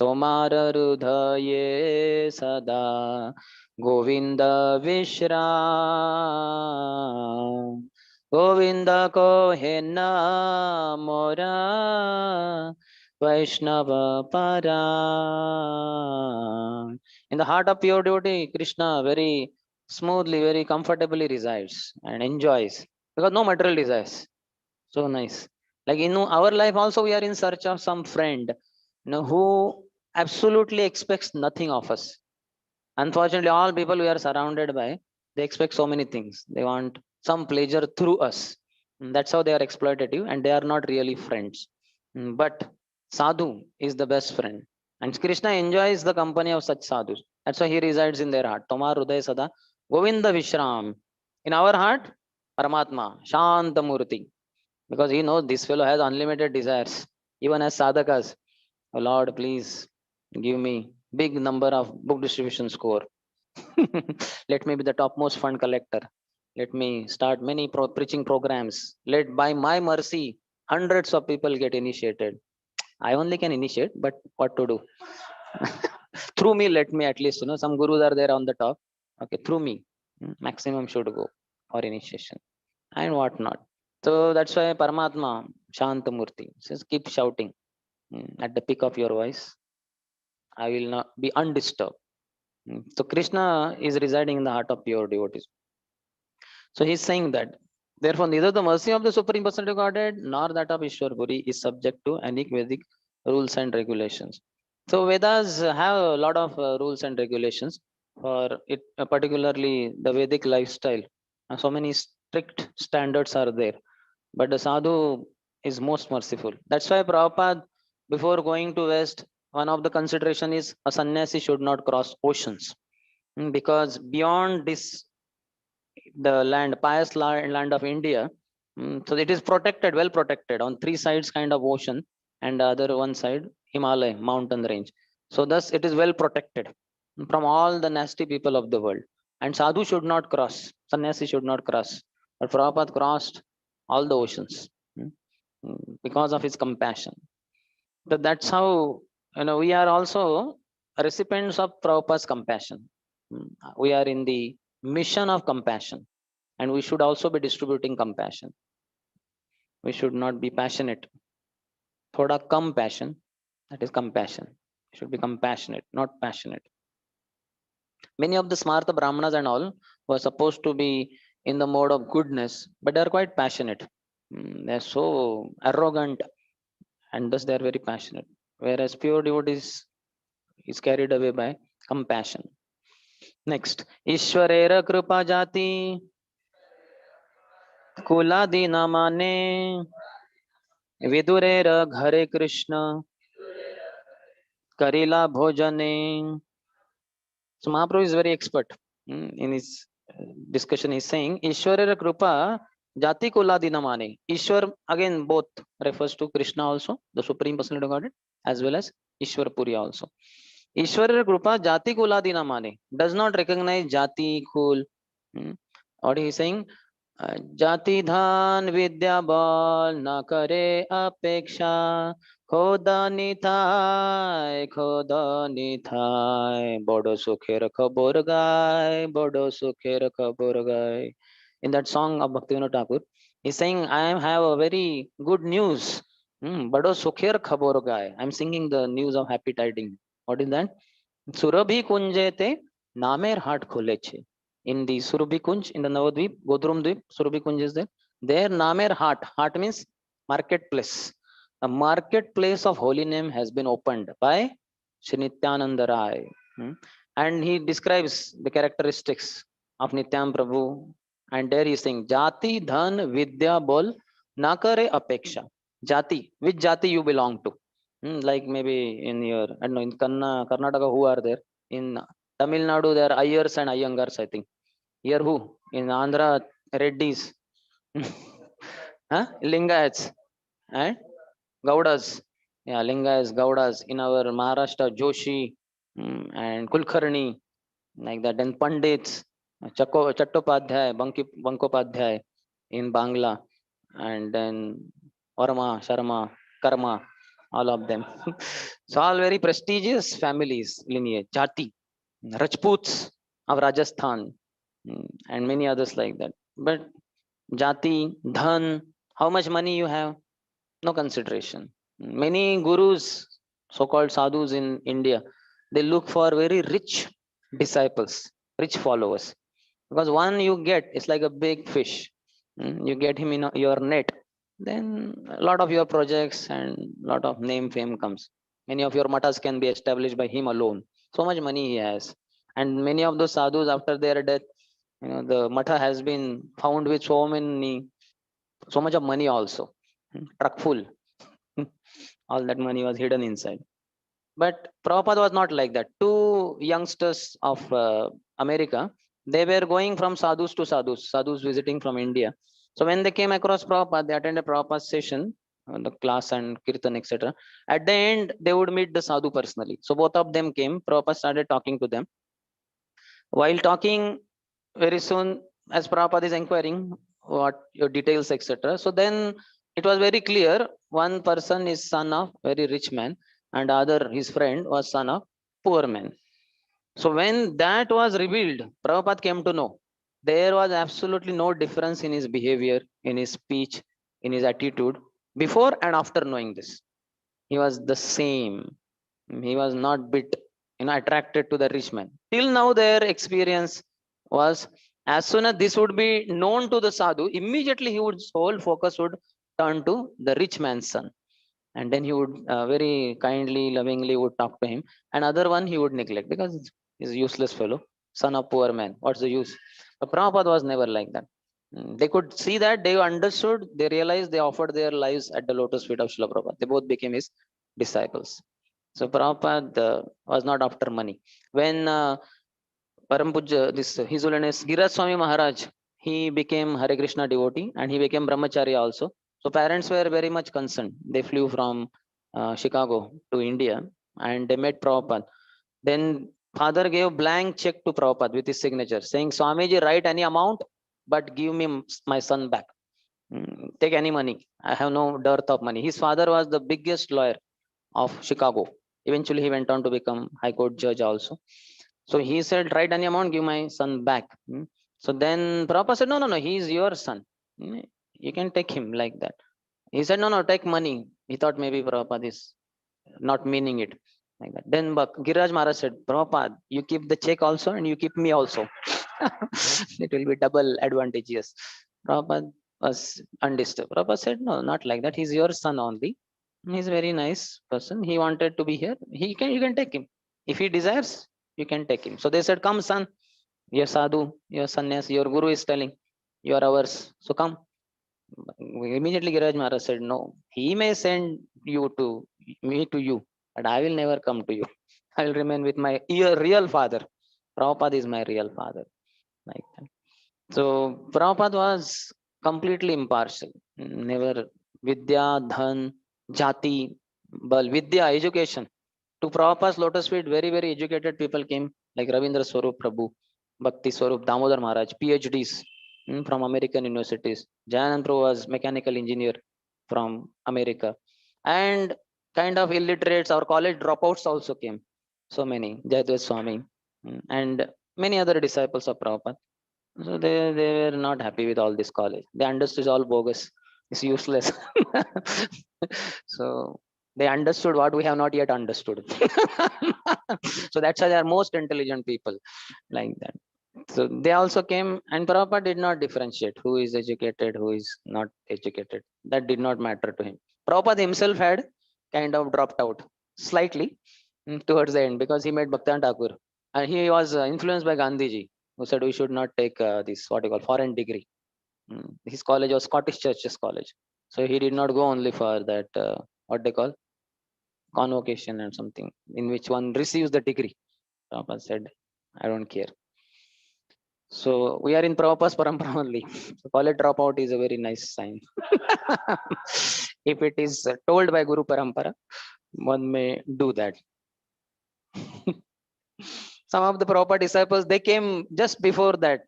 Tomara rudhaye sada Govinda Vishram. Govinda ko he mora Vaishnava para. In the heart of pure devotee, Krishna very smoothly, very comfortably resides and enjoys because no material desires. So nice. Like in our life also, we are in search of some friend, who absolutely expects nothing of us. Unfortunately, all people we are surrounded by, they expect so many things. They want some pleasure through us. That's how they are exploitative, and they are not really friends. But sadhu is the best friend, and Krishna enjoys the company of such sadhus. That's why he resides in their heart. Tomar Hruday Sada Govinda Vishram. In our heart, Paramatma, Shantamurti, because he knows this fellow has unlimited desires, even as sadhakas. Oh Lord, please give me big number of book distribution score. Let me be the topmost fund collector. Let me start many preaching programs. Let by my mercy hundreds of people get initiated. I only can initiate, but what to do? Through me, let me at least, some gurus are there on the top. Okay, through me, maximum should go for initiation and whatnot. So that's why Paramatma, Shantamurti says, keep shouting at the peak of your voice. I will not be undisturbed. So Krishna is residing in the heart of pure devotees. So he's saying that, therefore, neither the mercy of the Supreme Personality of Godhead nor that of Ishwar Puri is subject to any Vedic rules and regulations. So Vedas have a lot of rules and regulations for it, particularly the Vedic lifestyle. So many strict standards are there, but the sadhu is most merciful. That's why Prabhupada, before going to West, one of the consideration is a sannyasi should not cross oceans. Because beyond this, the pious land of India, so it is protected, well protected on three sides, kind of ocean, and the other one side, Himalaya mountain range. So thus it is well protected from all the nasty people of the world. And sadhu should not cross, sannyasi should not cross. But Prabhupada crossed all the oceans because of his compassion. That's how, we are also recipients of Prabhupada's compassion. We are in the mission of compassion, and we should also be distributing compassion. We should not be passionate. Thoda compassion, that is compassion. We should be compassionate, not passionate. Many of the smarta brahmanas and all were supposed to be in the mode of goodness, but they are quite passionate. They are so arrogant, and thus they are very passionate. Whereas pure devotees is carried away by compassion. Next, Ishwarera Kripa Jati Kuladi Namane Vidurera Hare Krishna Karila Bhojane. So Mahaprabhu is very expert in his discussion. He's saying Ishwarera Kripa Jati Kuladi Namane. Ishwar again both refers to Krishna also, the Supreme Personality of Godhead, as well as Ishwar Puri also. Ishwar Krupa Jati Kuladi na mane, does not recognize Jati Kul. What he is saying? Jati Dhan Vidya Bal na kare apeksha khoda nithai bodo sukher khabor gai bodo sukher khabor gai. In that song of Bhaktivinoda Thakur, he's saying, I have a very good news. Bodo sukher khabor gai. I'm singing the news of happy tidings. What is that? Surabhi Kunjete Namer Heart Kholeche. In the Surabhi Kunj, in the Navadvip, Godrum Dvip, Surabhi Kunj is there. There Namer Heart. Heart means marketplace. A marketplace of holy name has been opened by Sri Nityananda Rai. And he describes the characteristics of Nityam Prabhu. And there he is saying, Jati Dhan Vidya Bol Nakare Apeksha. Jati, which jati you belong to? Like maybe in your, I don't know, in Karnataka, who are there? In Tamil Nadu, there are Ayers and Iyengars, I think. Here, who? In Andhra, Reddys, huh? Lingayats, and Gaudas. Yeah, Lingayats, Gaudas. In our Maharashtra, Joshi and Kulkarni, like that. Then Pandits, Chattopadhyay, Bankopadhyay in Bangla, and then Varma, Sharma, Karma, all of them. So all very prestigious families, lineage, Jati, Rajputs of Rajasthan, and many others like that. But Jati, Dhan, how much money you have, no consideration. Many gurus, so-called sadhus in India, they look for very rich disciples, rich followers. Because one you get is like a big fish. You get him in your net. then a lot of your projects and lot of name fame comes. Many of your matas can be established by him alone. So much money he has. And many of those sadhus after their death, the matha has been found with so much of money also. Truck full. All that money was hidden inside. But Prabhupada was not like that. Two youngsters of America, they were going from sadhus visiting from India. So when they came across Prabhupada, they attended Prabhupada's session, the class and kirtan, etc. At the end, they would meet the sadhu personally. So both of them came. Prabhupada started talking to them. While talking, very soon, as Prabhupada is inquiring what your details, etc. So then it was very clear one person is son of very rich man, and other his friend was son of poor man. So when that was revealed, Prabhupada came to know there was absolutely no difference in his behavior, in his speech, in his attitude before and after knowing this. He was the same. He was not bit attracted to the rich man. Till now their experience was, as soon as this would be known to the sadhu, immediately his whole focus would turn to the rich man's son, and then he would very kindly, lovingly would talk to him. Another one he would neglect because he's a useless fellow, son of poor man, what's the use? But Prabhupada was never like that. They could see that, they understood, they realized, they offered their lives at the lotus feet of Srila Prabhupada. They both became his disciples. So Prabhupada was not after money. When Param Puja, this His Holiness Giriraj Swami Maharaj, he became Hare Krishna devotee and he became brahmachari also. So parents were very much concerned. They flew from Chicago to India and they met Prabhupada. Then father gave blank check to Prabhupada with his signature saying, Swamiji, write any amount, but give me my son back. Take any money. I have no dearth of money. His father was the biggest lawyer of Chicago. Eventually, he went on to become High Court judge also. So he said, write any amount, give my son back. So then Prabhupada said, no, no, no, he is your son. You can take him like that. He said, no, no, take money. He thought maybe Prabhupada is not meaning it like that. Then Giriraj Maharaj said, Prabhupada, you keep the check also and you keep me also. It will be double advantageous. Prabhupada was undisturbed. Prabhupada said, no, not like that. He's your son only. He's a very nice person. He wanted to be here. You can take him. If he desires, you can take him. So they said, come son, your sadhu, your sannyas, your guru is telling, you are ours. So come. Immediately Giraj Maharaj said, no, he may send me to you, but I will never come to you. I will remain with my real father. Prabhupada is my real father. Like that. So Prabhupada was completely impartial. Never Vidya, Dhan, Jati, Bal, Vidya, education. To Prabhupada's lotus feet, very, very educated people came, like Ravindra Swarup Prabhu, Bhakti Swarup, Damodar Maharaj, PhDs from American universities. Jayanand Prabhu was mechanical engineer from America. And kind of illiterates or college dropouts also came. So many, Jayadvaita Swami, and many other disciples of Prabhupada. So they were not happy with all this college. They understood it's all bogus. It's useless. So they understood what we have not yet understood. So that's why they are most intelligent people like that. So they also came, and Prabhupada did not differentiate who is educated, who is not educated. That did not matter to him. Prabhupada himself had kind of dropped out slightly towards the end because he met Bhaktivinoda Thakur. And he was influenced by Gandhiji, who said we should not take this, what you call, foreign degree. His college was Scottish Churches College. So he did not go only for that, what they call, convocation and something, in which one receives the degree. Prabhupada said, I don't care. So we are in Prabhupada's parampara only. So college dropout is a very nice sign. If it is told by Guru Parampara, one may do that. Some of the Prabhupada disciples, they came just before that,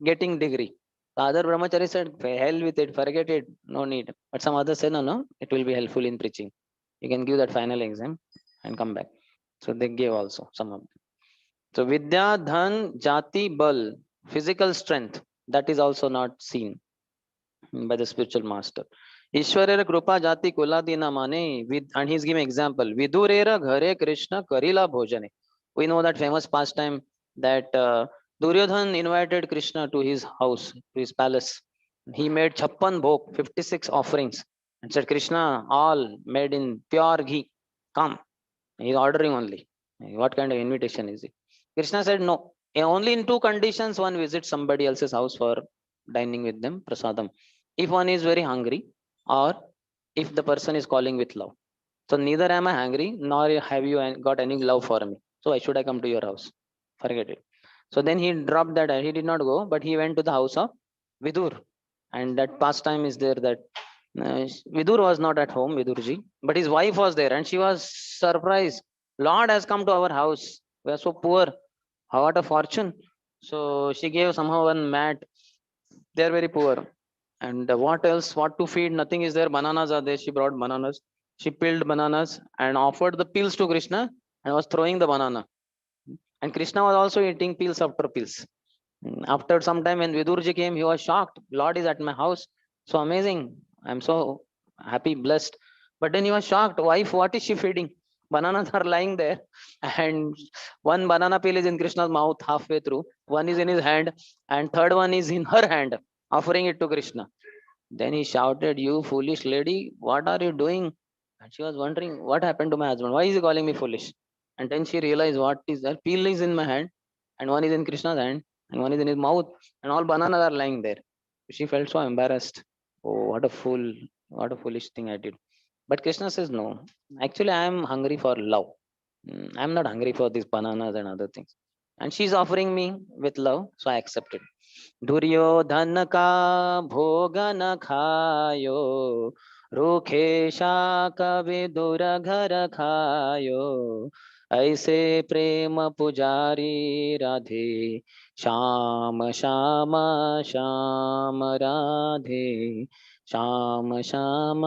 getting degree. The other brahmachari said, hell with it, forget it, no need. But some others said, no, no, it will be helpful in preaching. You can give that final exam and come back. So they gave also, some of them. So Vidya, Dhan, Jati, Bal, physical strength, that is also not seen by the spiritual master. Ishwarera Krupa Jati Kuladina Mane, and he's giving example. Vidurera Ghare Krishna Karila Bhojane. We know that famous pastime that Duryodhan invited Krishna to his house, to his palace, He made 56 bhog, 56 offerings, and said, Krishna, all made in pure ghee. Come. He's ordering only. What kind of invitation is it? Krishna said, no. Only in two conditions one visits somebody else's house for dining with them, prasadam. If one is very hungry, or if the person is calling with love. So neither am I hungry, nor have you got any love for me. So why should I come to your house? Forget it. So then he dropped that. He did not go, but he went to the house of Vidur. And that pastime is there that Vidur was not at home, Vidurji, but his wife was there, and she was surprised. Lord has come to our house. We are so poor. How what a fortune. So she gave somehow one mat. They are very poor. And what else? What to feed? Nothing is there. Bananas are there. She brought bananas. She peeled bananas and offered the peels to Krishna and was throwing the banana. And Krishna was also eating peels after peels. After some time, when Vidurji came, he was shocked. Lord is at my house. So amazing. I'm so happy, blessed. But then he was shocked. Wife, what is she feeding? Bananas are lying there. And one banana peel is in Krishna's mouth halfway through. One is in his hand. And third one is in her hand, offering it to Krishna. Then he shouted, you foolish lady, what are you doing? And she was wondering, what happened to my husband? Why is he calling me foolish? And then she realized, what is that? Peel is in my hand, and one is in Krishna's hand, and one is in his mouth, and all bananas are lying there. She felt so embarrassed. Oh, what a fool, what a foolish thing I did. But Krishna says, no, actually, I am hungry for love. I'm not hungry for these bananas and other things. And she's offering me with love, so I accepted. Duryodhan का भोग न खायो रूखे शाक विदुर घर खायो ऐसे प्रेम पुजारी Radhe Shyam Shyam Shyam Radhe Shyam Shyam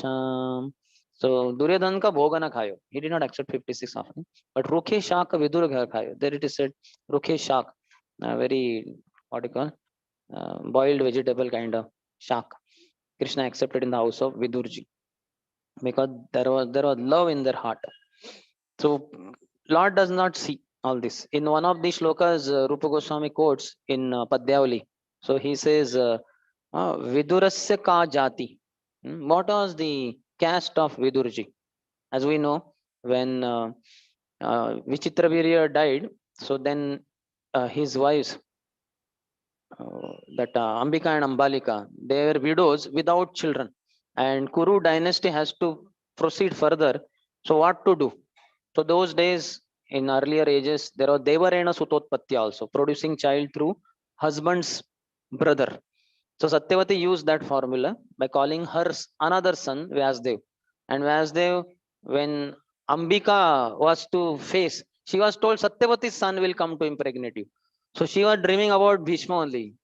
Shyam. So Duryodhan ka bhoga na khayo. He did not accept 56 offering. But Rukhe Shak Vidur ghar khayo. There it is said, Rukhe Shak, very what you call boiled vegetable kind of shak. Krishna accepted in the house of Vidurji because there was love in their heart. So Lord does not see all this. In one of the shlokas, Rupa Goswami quotes in Padyavali. So he says, Vidurasya ka jati. What was the caste of Vidurji? As we know, when Vichitravirya died, so then his wives, that Ambika and Ambalika, they were widows without children, and Kuru dynasty has to proceed further. So what to do? So those days, in earlier ages, there was Devarena Sutotpatti also, producing child through husband's brother. So Satyavati used that formula by calling her another son Vyasdev. And Vyasdev, when Ambika was to face, she was told Satyavati's son will come to impregnate you. So she was dreaming about Bhishma only,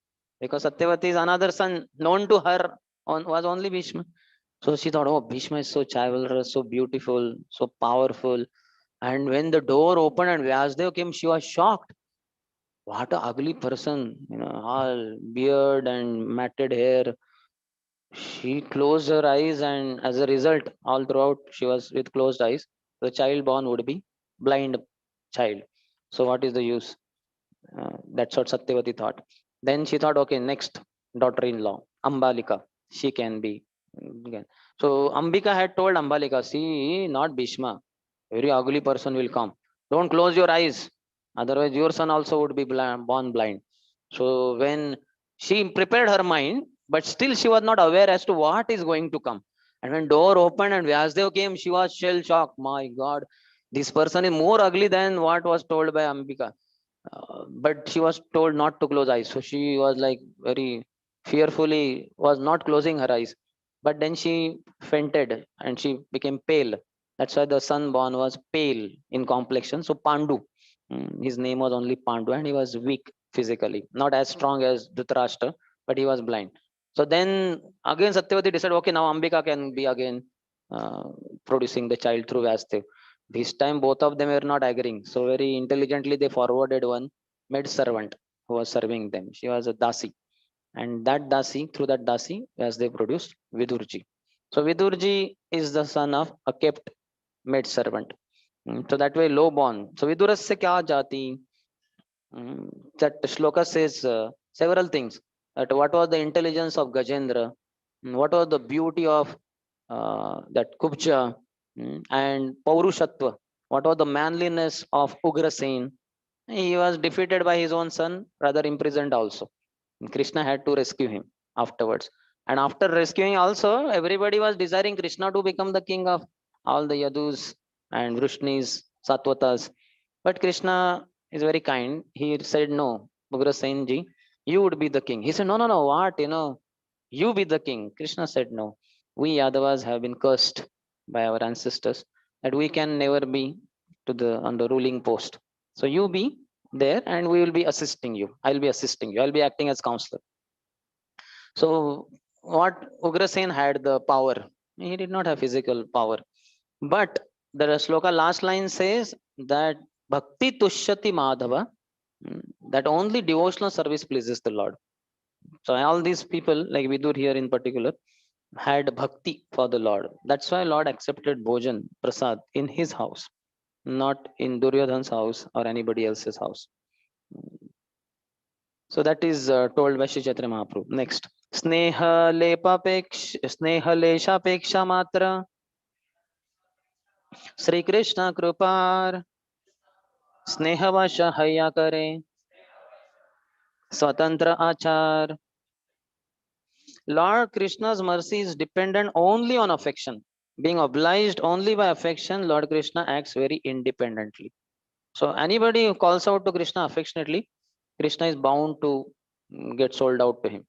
because Satyavati's another son known to her was only Bhishma. So she thought, oh, Bhishma is so chivalrous, so beautiful, so powerful. And when the door opened and Vyasdev came, she was shocked. What a ugly person, all beard and matted hair. She closed her eyes, and as a result, all throughout she was with closed eyes. The child born would be blind child. So what is the use? That's what Satyavati thought. Then she thought, okay, next daughter-in-law, Ambalika, she can be. Again. So Ambika had told Ambalika, see, not Bhishma, very ugly person will come. Don't close your eyes, otherwise your son also would be born blind. So when she prepared her mind, but still she was not aware as to what is going to come. And when door opened and Vyasdev came, she was shell shocked. My God, this person is more ugly than what was told by Ambika. But she was told not to close eyes, so she was like very fearfully was not closing her eyes. But then she fainted and she became pale. That's why the son born was pale in complexion. So Pandu, his name was only Pandu, and he was weak physically, not as strong as Dhritarashtra, but he was blind. So then again Satyavati decided, okay, now Ambika can be again uh, producing the child through Vyasdev. This time both of them were not agreeing. So very intelligently they forwarded one maid servant who was serving them. She was a Dasi. And that Dasi, through that Dasi, as they produced Vidurji. So Vidurji is the son of a kept maid servant. So that way low born. So Vidurasya kya jati? That shloka says several things. that what was the intelligence of Gajendra, what was the beauty of that Kubja, and Paurushatva, what was the manliness of Ugrasen. He was defeated by his own son, rather imprisoned also. Krishna had to rescue him afterwards. And after rescuing also, everybody was desiring Krishna to become the king of all the Yadus and Vrishnis, Satwatas. But Krishna is very kind. He said, no, Ugrasen ji, you would be the king. He said, no, no, no, what? You be the king. Krishna said, no. We Yadavas have been cursed by our ancestors that we can never be on the ruling post. So you be there and we will be assisting you. I'll be assisting you. I'll be acting as counselor. So what Ugrasen had the power. He did not have physical power. But the sloka last line says that Bhakti Tushyati Madhava, that only devotional service pleases the Lord. So all these people, like Vidur here in particular, had bhakti for the Lord. That's why Lord accepted Bhojan, Prasad in his house, not in Duryodhan's house or anybody else's house. So that is told by Shri Chaitanya Mahaprabhu. Next. Sneha leshapeksha matra Sri Krishna Krupar Snehavaša haya kare Swatantra achar. Lord Krishna's mercy is dependent only on affection. Being obliged only by affection, Lord Krishna acts very independently. So anybody who calls out to Krishna affectionately, Krishna is bound to get sold out to him.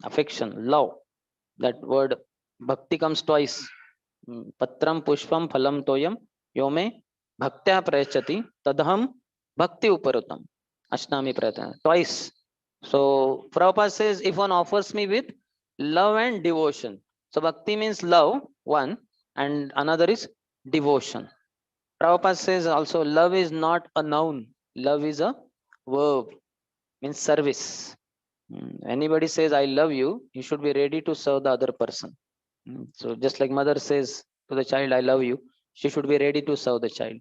Affection, love. That word bhakti comes twice. Patram pushpam phalam toyam yome bhaktya prayachati tadham bhakti uparutam ashnami prayatana. Twice. So Prabhupada says, if one offers me with love and devotion. So bhakti means love, one, and another is devotion. Prabhupada says also, love is not a noun. Love is a verb, means service. Anybody says, I love you, you should be ready to serve the other person. So just like mother says to the child, I love you, she should be ready to serve the child.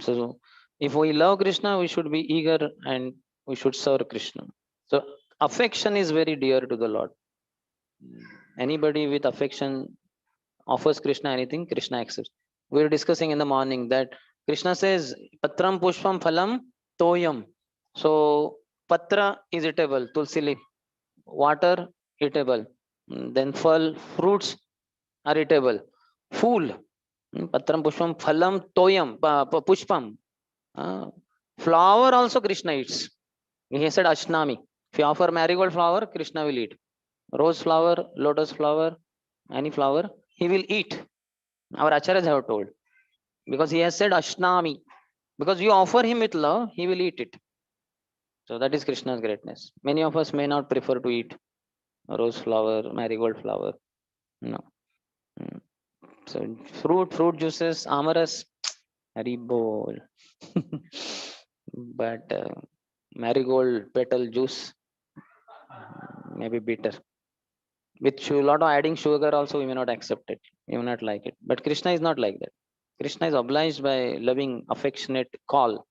So if we love Krishna, we should be eager and we should serve Krishna. So affection is very dear to the Lord. Anybody with affection offers Krishna anything, Krishna accepts. We were discussing in the morning that Krishna says, Patram Pushpam Phalam Toyam. So Patra is eatable, Tulsi leaf. Water, eatable. Then fruits are eatable. Fool, Patram Pushpam Phalam Toyam, Pushpam. Flower also Krishna eats. He said Ashnami. If you offer marigold flower, Krishna will eat. Rose flower, lotus flower, any flower, he will eat. Our acharyas have told. Because he has said Ashnami. Because you offer him with love, he will eat it. So that is Krishna's greatness. Many of us may not prefer to eat rose flower, marigold flower. No. So fruit juices, amaras, haribol. But marigold petal juice may be bitter. With a lot of adding sugar also, we may not accept it. We may not like it. But Krishna is not like that. Krishna is obliged by loving, affectionate call.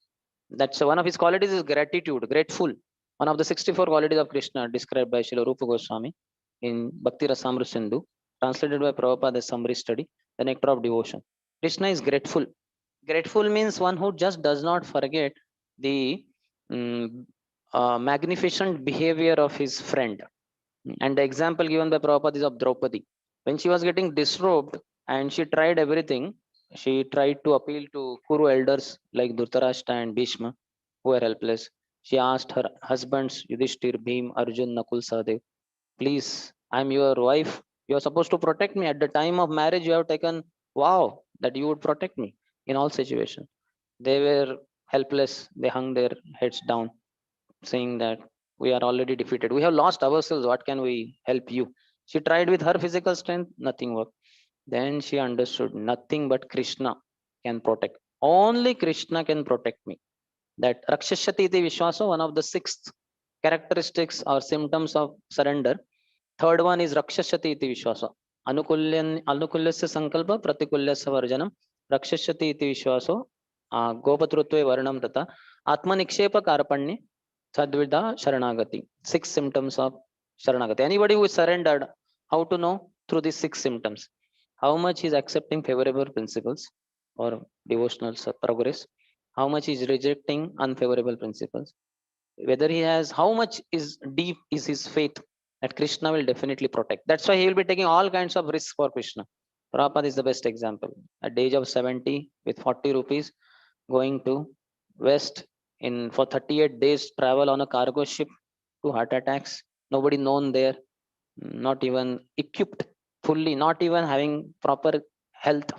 That's one of his qualities is gratitude, grateful. One of the 64 qualities of Krishna described by Srila Rupa Goswami in Bhakti Rasamrita Sindhu, translated by Prabhupada as summary study, the nectar of devotion. Krishna is grateful. Grateful means one who just does not forget the magnificent behavior of his friend. And the example given by Prabhupada is of Draupadi. When she was getting disrobed and she tried everything, she tried to appeal to Kuru elders like Dhritarashtra and Bhishma, who were helpless. She asked her husbands, Yudhishthir, Bhim, Arjun, Nakul, Sahadev, please, I'm your wife. You are supposed to protect me. At the time of marriage, you have taken vow that you would protect me in all situations. They were helpless. They hung their heads down, saying that we are already defeated. We have lost ourselves. What can we help you? She tried with her physical strength, nothing worked. Then she understood nothing but Krishna can protect. Only Krishna can protect me. That Rakshashati iti Vishwasa, one of the 6 characteristics or symptoms of surrender. Third one is Rakshashati iti Vishwasa. Anukulyasya sankalpa pratikulyasya varjanam Rakshashati iti Vishwaso Gopatrutve varnam tata Atma nikshepa karpanye Sadvida Sharanagati. 6 symptoms of Sharanagati. Anybody who is surrendered, how to know? Through these 6 symptoms. How much is accepting favorable principles or devotional progress? How much is rejecting unfavorable principles? Whether he has, how much is deep is his faith that Krishna will definitely protect. That's why he will be taking all kinds of risks for Krishna. Prabhupada is the best example. At the age of 70, with 40 rupees, going to West in for 38 days travel on a cargo ship to heart attacks. Nobody known there, not even equipped fully, not even having proper health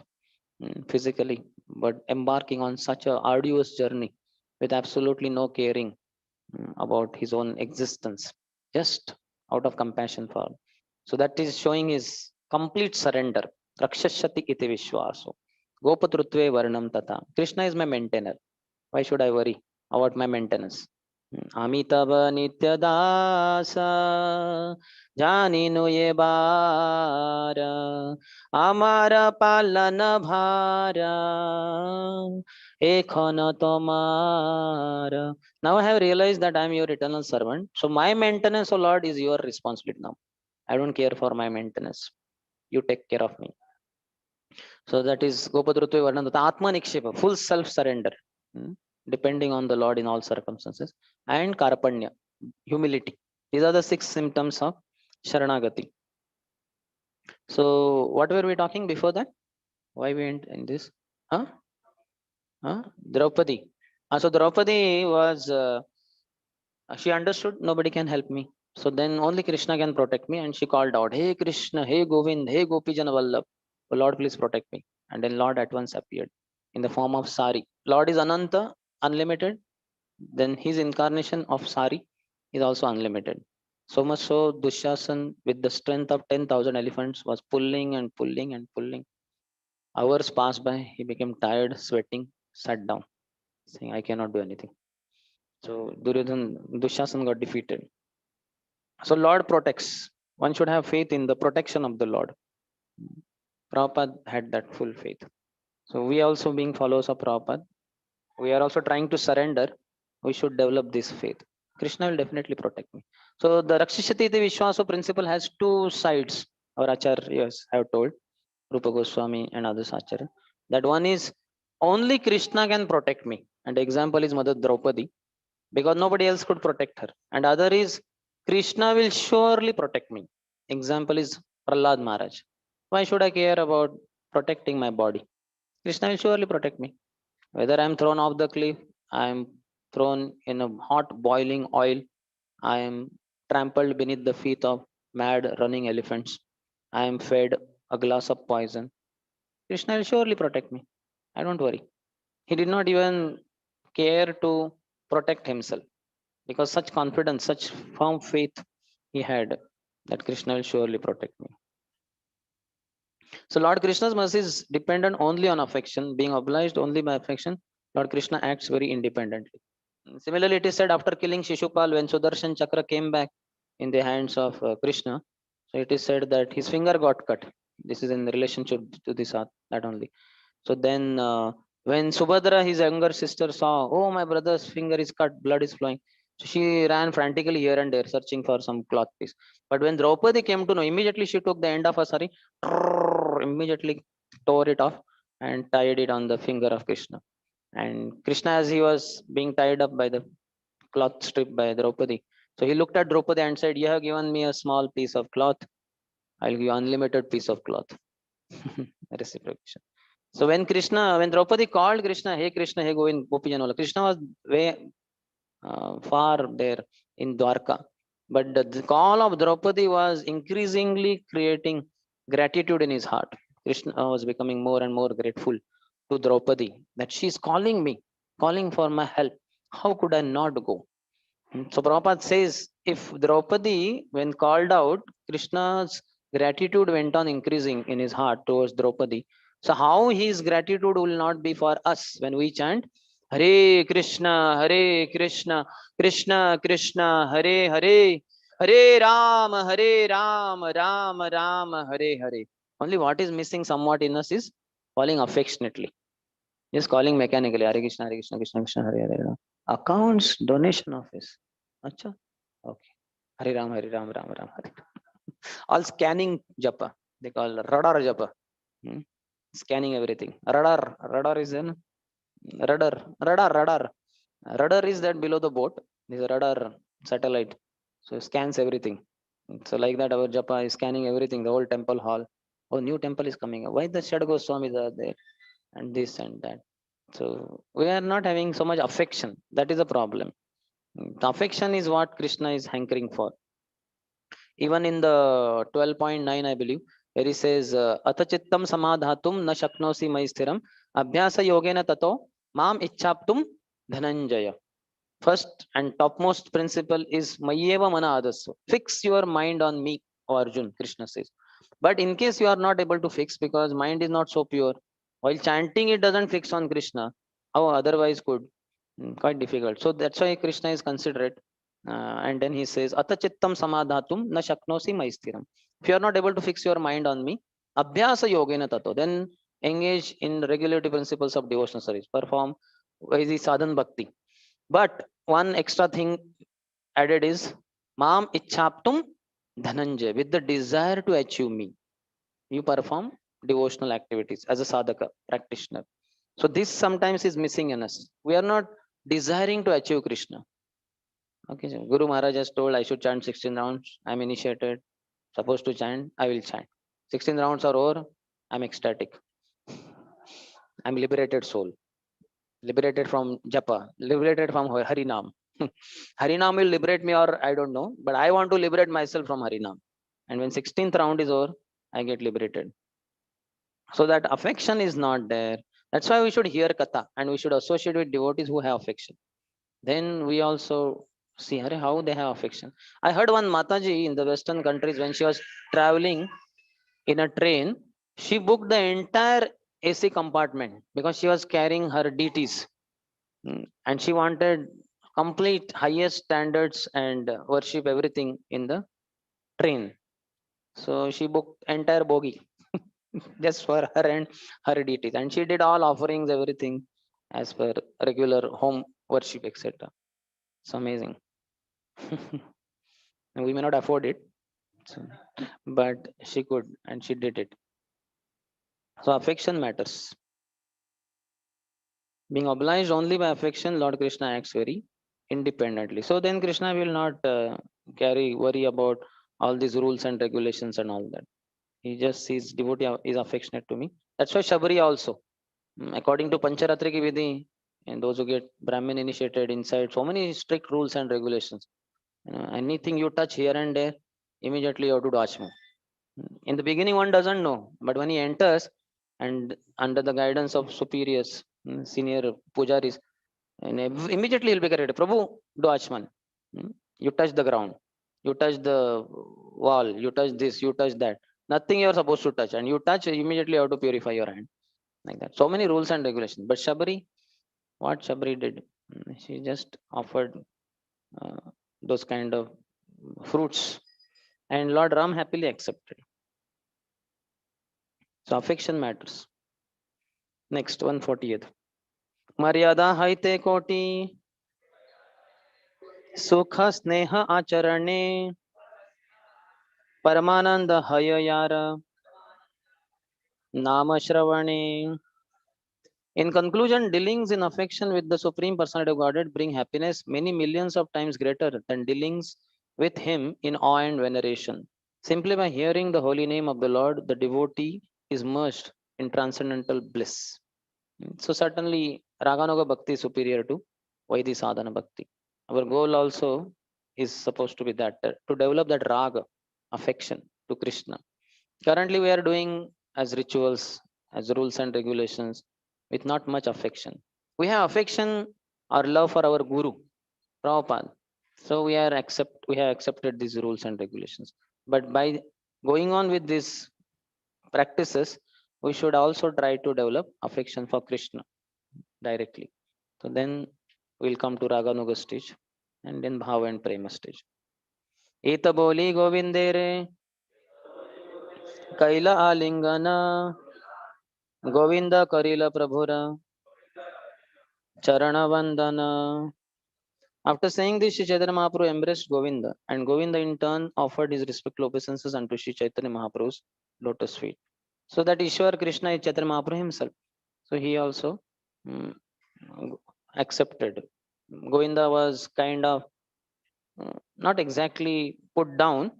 physically, but embarking on such a arduous journey with absolutely no caring about his own existence, just out of compassion for. So that is showing his complete surrender. Rakshashati iti vishwaso. Gopatrutve varnam tata. Krishna is my maintainer. Why should I worry about my maintenance? Amitava nityadasa janinu ye bara amara palana bhara ekhana tomara. Now I have realized that I am your eternal servant. So my maintenance, O Lord, is your responsibility now. I don't care for my maintenance. You take care of me. So that is Gopadrutve Varnandata Atma Nikshepa, full self-surrender, depending on the Lord in all circumstances, and Karpanya, humility. These are the 6 symptoms of Sharanagati. So what were we talking before that? Why we went in this? Huh? Huh? Draupadi. So Draupadi was, she understood nobody can help me. So then only Krishna can protect me. And she called out, Hey Krishna, Hey Govind, Hey Gopijana Vallabh. Oh Lord, please protect me. And then Lord at once appeared in the form of Sari. Lord is Ananta, unlimited. Then his incarnation of Sari is also unlimited. So much so, Dushasan, with the strength of 10,000 elephants, was pulling and pulling and pulling. Hours passed by. He became tired, sweating, sat down, saying, I cannot do anything. So Dushasan got defeated. So Lord protects. One should have faith in the protection of the Lord. Prabhupada had that full faith. So we also, being followers of Prabhupada, we are also trying to surrender. We should develop this faith. Krishna will definitely protect me. So the Rakshishati Vishwaso principle has 2 sides. Our acharyas have told, Rupa Goswami and others acharya, that one is only Krishna can protect me. And the example is Mother Draupadi, because nobody else could protect her. And other is Krishna will surely protect me. Example is Prahlad Maharaj. Why should I care about protecting my body? Krishna will surely protect me. Whether I am thrown off the cliff, I am thrown in a hot boiling oil, I am trampled beneath the feet of mad running elephants, I am fed a glass of poison, Krishna will surely protect me. I don't worry. He did not even care to protect himself, because such confidence, such firm faith he had, that Krishna will surely protect me. So Lord Krishna's mercy is dependent only on affection. Being obliged only by affection, Lord Krishna acts very independently. Similarly, it is said after killing Shishupal, when Sudarshan Chakra came back in the hands of Krishna, so it is said that his finger got cut. This is in relationship to this that only. So then, when Subhadra, his younger sister, saw, oh, my brother's finger is cut, blood is flowing. So she ran frantically here and there, searching for some cloth piece. But when Draupadi came to know, immediately she took the end of her sari, immediately tore it off and tied it on the finger of Krishna. And Krishna, as he was being tied up by the cloth strip by Draupadi, so he looked at Draupadi and said, you have given me a small piece of cloth, I'll give you unlimited piece of cloth. Reciprocation. So when Draupadi called Krishna, hey Krishna, hey Govind, Gopijanola, Krishna was way far there in Dwarka. But the call of Draupadi was increasingly creating gratitude in his heart. Krishna was becoming more and more grateful to Draupadi that she's calling me, calling for my help. How could I not go? So Prabhupada says, if Draupadi, when called out, Krishna's gratitude went on increasing in his heart towards Draupadi. So how his gratitude will not be for us when we chant Hare Krishna, Hare Krishna, Krishna Krishna, Hare Hare, Hare Rama, Hare Rama, Rama Rama, Hare Hare. Only what is missing somewhat in us is calling affectionately. Just calling mechanically, Hare Krishna, Hare Krishna, Krishna Krishna, Hare Hare. Accounts, donation office. Acha. Okay. Hari Ram, Hari Ram, Ram Ram, Hari Ram. All scanning japa. They call radar japa. Hmm? Scanning everything. Radar is in radar. Radar is that below the boat. This is a radar satellite. So it scans everything. So like that, our japa is scanning everything. The whole temple hall. Oh, new temple is coming up. Why the Shad Goswamis are there? And this and that. So we are not having so much affection. That is a problem. The affection is what Krishna is hankering for. Even in the 12.9, I believe, where he says, Atachittam samadhatum na shaknosi maistiram abhyasa yogena tato mam ichhaptum dhananjaya. First and topmost principle is Mayeva Mana Adasso. Fix your mind on me, O Arjun, Krishna says. But in case you are not able to fix because mind is not so pure, while chanting it doesn't fix on Krishna, how otherwise could? Quite difficult. So that's why Krishna is considerate. And then he says, Atachittam samadhatum na shaknosi maistiram. If you are not able to fix your mind on me, abhyasa yogena tato, then engage in regulative principles of devotional service. Perform the sadhan bhakti. But one extra thing added is Mam Ichhaptum Dhananjay, with the desire to achieve me. You perform devotional activities as a sadhaka practitioner. So this sometimes is missing in us. We are not desiring to achieve Krishna. Okay, so Guru Maharaj has told I should chant 16 rounds. I'm initiated, supposed to chant, I will chant. 16 rounds are over, I'm ecstatic. I'm liberated soul. Liberated from japa, liberated from Harinam. Harinam will liberate me or I don't know, but I want to liberate myself from Harinam. And when 16th round is over, I get liberated. So that affection is not there. That's why we should hear Katha and we should associate with devotees who have affection. Then we also see how they have affection. I heard one Mataji in the Western countries when she was traveling in a train, she booked the entire AC compartment because she was carrying her deities. And she wanted complete highest standards and worship everything in the train. So she booked entire bogie just for her and her deities, and she did all offerings, everything as per regular home worship, etc. It's amazing. And we may not afford it, so, but she could, and she did it. So affection matters. Being obliged only by affection, Lord Krishna acts very independently. So then Krishna will not worry about all these rules and regulations and all that. He just sees devotee is affectionate to me. That's why Shabari also, according to Pancharatriki Vidhi, and those who get Brahmin initiated inside, so many strict rules and regulations. Anything you touch here and there, immediately you have to do Achma. In the beginning, one doesn't know, but when he enters and under the guidance of superiors, senior pujaris, and immediately he'll be corrected. Prabhu, do Achman. You touch the ground, you touch the wall, you touch this, you touch that. Nothing you're supposed to touch, and you touch immediately you have to purify your hand. Like that. So many rules and regulations. But Shabari, what Shabari did, she just offered uh, those kind of fruits, and Lord Ram happily accepted. So affection matters. Next, 140th. मर्यादा हैते कोटि सुख स्नेह आचरणे परमानंद हय यार नाम श्रवणे. In conclusion, dealings in affection with the Supreme Personality of Godhead bring happiness many millions of times greater than dealings with Him in awe and veneration. Simply by hearing the holy name of the Lord, the devotee is merged in transcendental bliss. So certainly, Raganuga Bhakti is superior to Vaidhi Sadhana Bhakti. Our goal also is supposed to be that to develop that raga, affection to Krishna. Currently, we are doing as rituals, as rules and regulations, with not much affection. We have affection or love for our Guru, Prabhupada. So we have accepted these rules and regulations. But by going on with these practices, we should also try to develop affection for Krishna directly. So then we'll come to Raganuga stage and then Bhava and Prema stage. Eta boli Govindere Kaila Alingana Govinda Karila Prabhura Charana Vandana After saying this, Sri Chaitanya Mahaprabhu embraced Govinda, and Govinda in turn offered his respectful obeisances unto Sri Chaitanya Mahaprabhu's lotus feet. So that Ishwar Krishna is Chaitanya Mahaprabhu himself. So he also mm, accepted. Govinda was kind of not exactly put down,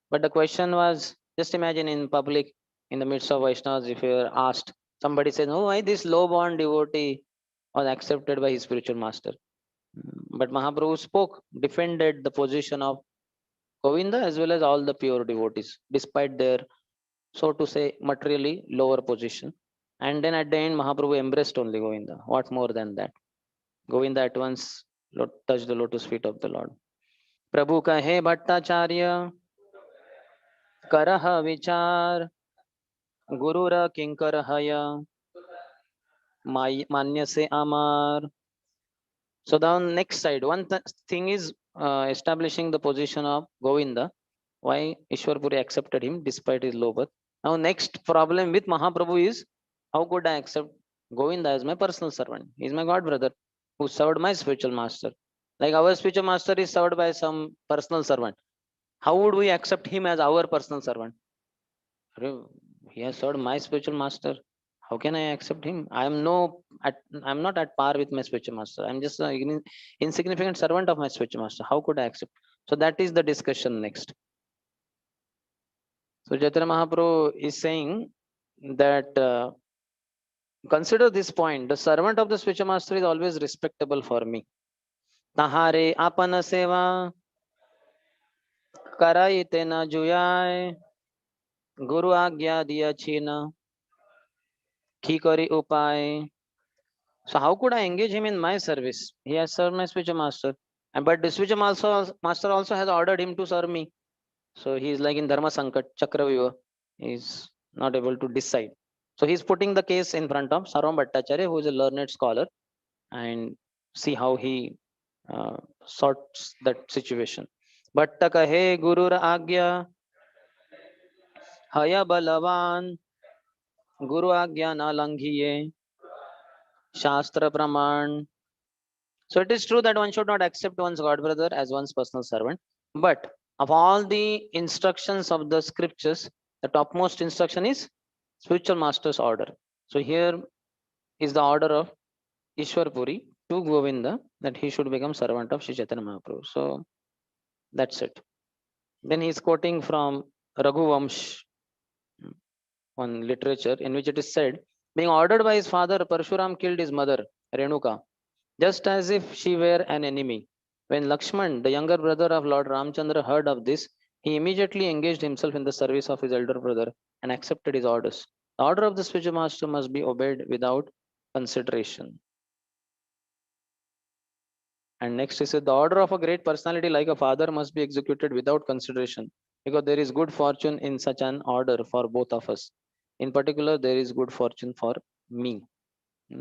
but the question was, just imagine in public, in the midst of Vaishnavas, if you are asked, somebody says, "Oh, why this low born devotee was accepted by his spiritual master?" But Mahaprabhu spoke, defended the position of Govinda as well as all the pure devotees, despite their, so to say, materially lower position. And then at the end, Mahaprabhu embraced only Govinda. What more than that? Govinda at once touched the lotus feet of the Lord. प्रभु कहे भट्टाचार्य करह विचार गुरुर किंकर हय मान्य से अमर. So the next side, one thing is establishing the position of Govinda, why Ishwarpuri accepted him despite his low birth. Now next problem with Mahaprabhu is, how could I accept Govinda as my personal servant? He is my god brother who served my spiritual master. Like our spiritual master is served by some personal servant. How would we accept him as our personal servant? He has served my spiritual master. How can I accept him? I'm not at par with my spiritual master. I'm just an insignificant servant of my spiritual master. How could I accept? So that is the discussion next. So Chaitanya Mahaprabhu is saying that consider this point: the servant of the spiritual master is always respectable for me. Tahare apana seva karai tena juyai guru agya diya china ki kari upay. So how could I engage him in my service? He has served my spiritual master, and but the spiritual master also has ordered him to serve me. So he is like in Dharma Sankat Chakravyuha. He is not able to decide. So he is putting the case in front of Sarvam Bhattacharya, who is a learned scholar, and see how he sorts that situation. Bhatta kahe Gurur Agya Haya Balavan Guru Agya na langhiye Shastra Praman. So it is true that one should not accept one's god brother as one's personal servant. But of all the instructions of the scriptures, the topmost instruction is spiritual master's order. So here is the order of Ishwar Puri to Govinda that he should become servant of Sri Chaitanya Mahaprabhu. So that's it. Then he is quoting from Raghuvamsh, one literature in which it is said, being ordered by his father, Parshuram killed his mother, Renuka, just as if she were an enemy. When Lakshman, the younger brother of Lord Ramchandra, heard of this, he immediately engaged himself in the service of his elder brother and accepted his orders. The order of the spiritual master must be obeyed without consideration. And next is the order of a great personality like a father must be executed without consideration, because there is good fortune in such an order for both of us. In particular, there is good fortune for me.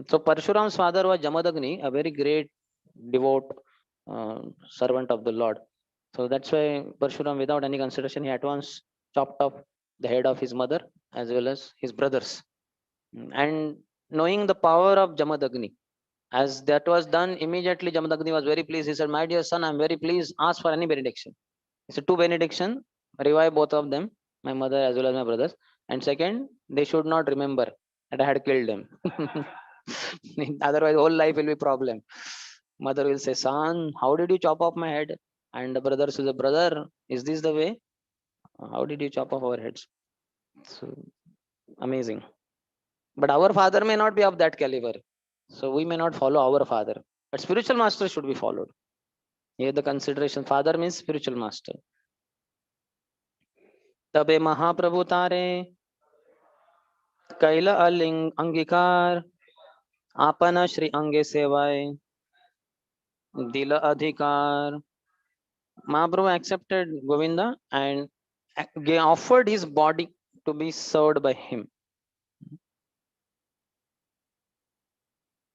So Parshuram's father was Jamadagni, a very great devout servant of the Lord. So that's why Parshuram, without any consideration, he at once chopped off the head of his mother as well as his brothers. And knowing the power of Jamadagni, as that was done, immediately Jamadagni was very pleased. He said, "My dear son, I'm very pleased. Ask for any benediction." He said, "Two benediction, revive both of them, my mother as well as my brothers. And second, they should not remember that I had killed them." Otherwise, whole life will be problem. Mother will say, "Son, how did you chop off my head?" And the brother says, "Brother, is this the way? How did you chop off our heads?" So amazing. But our father may not be of that caliber. So we may not follow our father. But spiritual master should be followed. Here the consideration, father means spiritual master. तबे महाप्रभु तारे कैल अलिंग अंगीकार आपन श्री अंगे सेवाए दिल अधिकार. Mahaprabhu accepted Govinda and offered his body to be served by him.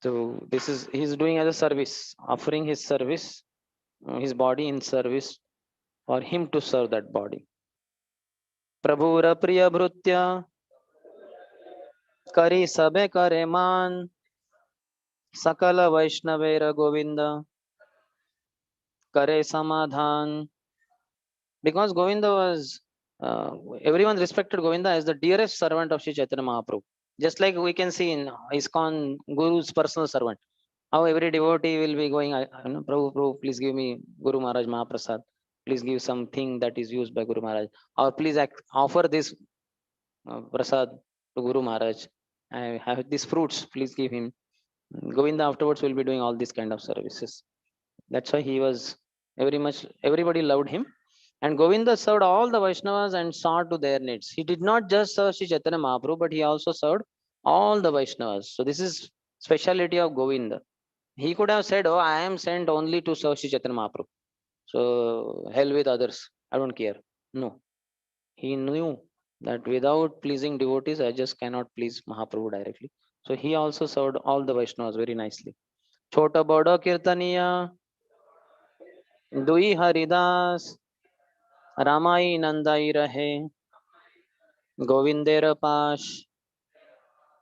So this is he is doing as a service, offering his service, his body in service for him to serve that body. प्रभुर प्रिय भृत्य करी सबे करे मान सकल वैष्णवेर Govind. Kare Samadhan. Because Govinda was, everyone respected Govinda as the dearest servant of Sri Chaitanya Mahaprabhu. Just like we can see in ISKCON, Guru's personal servant. How every devotee will be going, Prabhu, Prabhu, please give me Guru Maharaj Mahaprasad. Please give something that is used by Guru Maharaj. Or please offer this prasad to Guru Maharaj. I have these fruits, please give him. Govinda afterwards will be doing all these kind of services. That's why he was everybody loved him. And Govinda served all the Vaishnavas and saw to their needs. He did not just serve Sri Chaitanya Mahaprabhu, but he also served all the Vaishnavas. So this is speciality of Govinda. He could have said, oh, I am sent only to serve Sri Chaitanya Mahaprabhu. So hell with others. I don't care. No. He knew that without pleasing devotees, I just cannot please Mahaprabhu directly. So he also served all the Vaishnavas very nicely. Chota Boda Kirtaniya, Dui Haridas, Ramai Nandai Rahe, Govindera Pash.